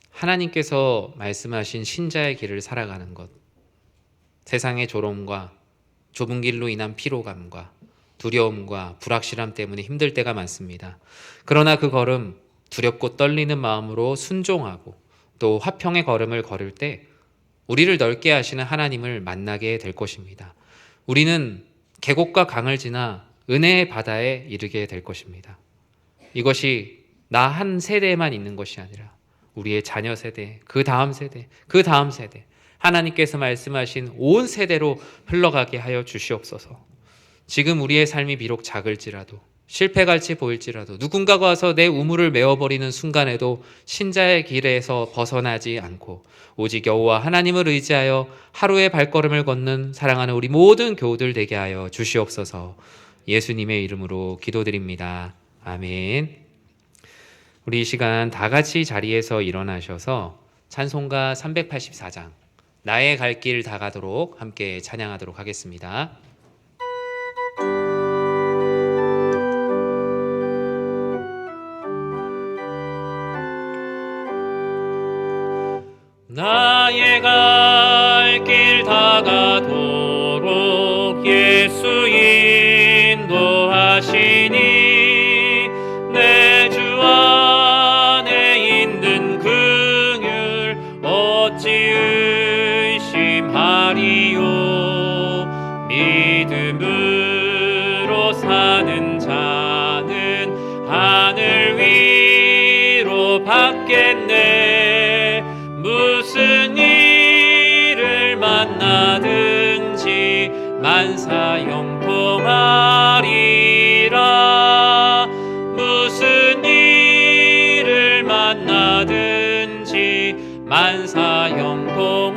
[SPEAKER 3] 하나님께서 말씀하신 신자의 길을 살아가는 것, 세상의 조롱과 좁은 길로 인한 피로감과 두려움과 불확실함 때문에 힘들 때가 많습니다. 그러나 그 걸음, 두렵고 떨리는 마음으로 순종하고 또 화평의 걸음을 걸을 때 우리를 넓게 하시는 하나님을 만나게 될 것입니다. 우리는 계곡과 강을 지나 은혜의 바다에 이르게 될 것입니다. 이것이 나 한 세대에만 있는 것이 아니라 우리의 자녀 세대, 그 다음 세대, 그 다음 세대, 하나님께서 말씀하신 온 세대로 흘러가게 하여 주시옵소서. 지금 우리의 삶이 비록 작을지라도, 실패같이 보일지라도, 누군가가 와서 내 우물을 메워버리는 순간에도 신자의 길에서 벗어나지 않고 오직 여호와 하나님을 의지하여 하루의 발걸음을 걷는 사랑하는 우리 모든 교우들 되게 하여 주시옵소서. 예수님의 이름으로 기도드립니다. 아멘. 우리 이 시간 다 같이 자리에서 일어나셔서 찬송가 384장 나의 갈 길 다 가도록 함께 찬양하도록 하겠습니다. 나의 갈 길 다 가도록 예수 인도하시니 내 주 안에 있는 긍휼 어찌 의심하리요. 믿음으로 사는 자는 하늘 위로 받겠네. 무슨 일을 만나든지 만사 형통하리라. 무슨 일을 만나든지 만사 형통하리라.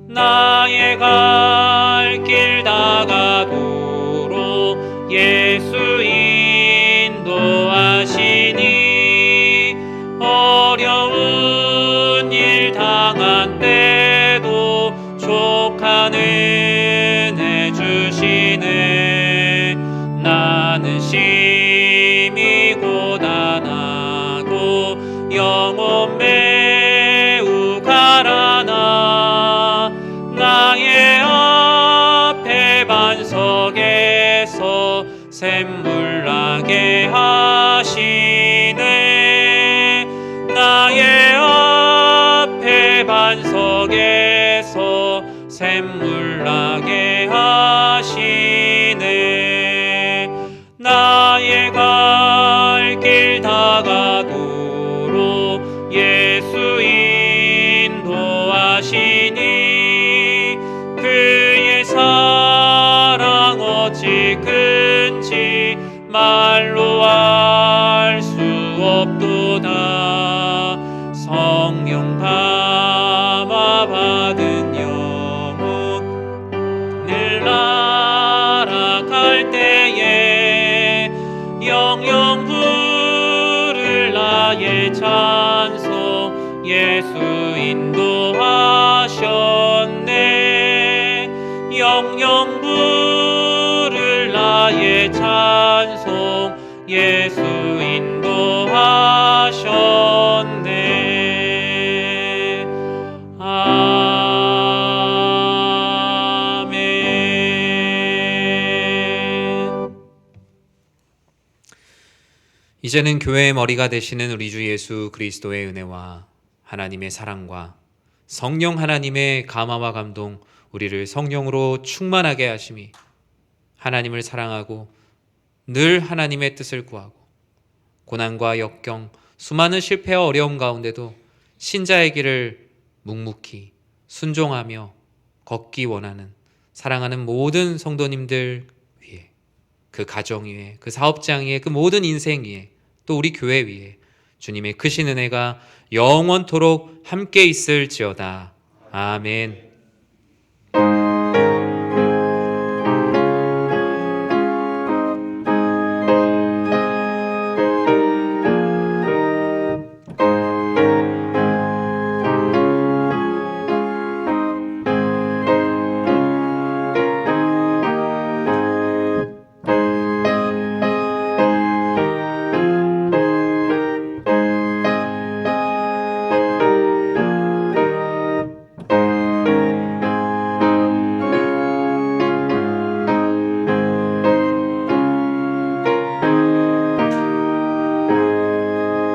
[SPEAKER 3] 나의 갈 길 다 가도록 예수 인도하시니 어려운 일 당한 때도 족한 은혜 주시는
[SPEAKER 4] 샘물 나게 하시네. 나의 앞에 반석에서 샘물 나게 하시네. 나의 갈 길 다가도록 예수 인도하시니 그의 사랑 어찌 큰지 말로 알 수 없도다. 성령 감화 받은 영혼 늘 날아갈 때에 영영 부를 나의 찬송 예수 인도하셨네. 영영 부를 나의 찬송 예수 인도하셨네. 아멘.
[SPEAKER 3] 이제는 교회의 머리가 되시는 우리 주 예수 그리스도의 은혜와 하나님의 사랑과 성령 하나님의 감화와 감동, 우리를 성령으로 충만하게 하심이 하나님을 사랑하고 늘 하나님의 뜻을 구하고 고난과 역경, 수많은 실패와 어려움 가운데도 신자의 길을 묵묵히 순종하며 걷기 원하는 사랑하는 모든 성도님들 위해, 그 가정 위에, 그 사업장 위에, 그 모든 인생 위에, 또 우리 교회 위에 주님의 크신 은혜가 영원토록 함께 있을지어다. 아멘.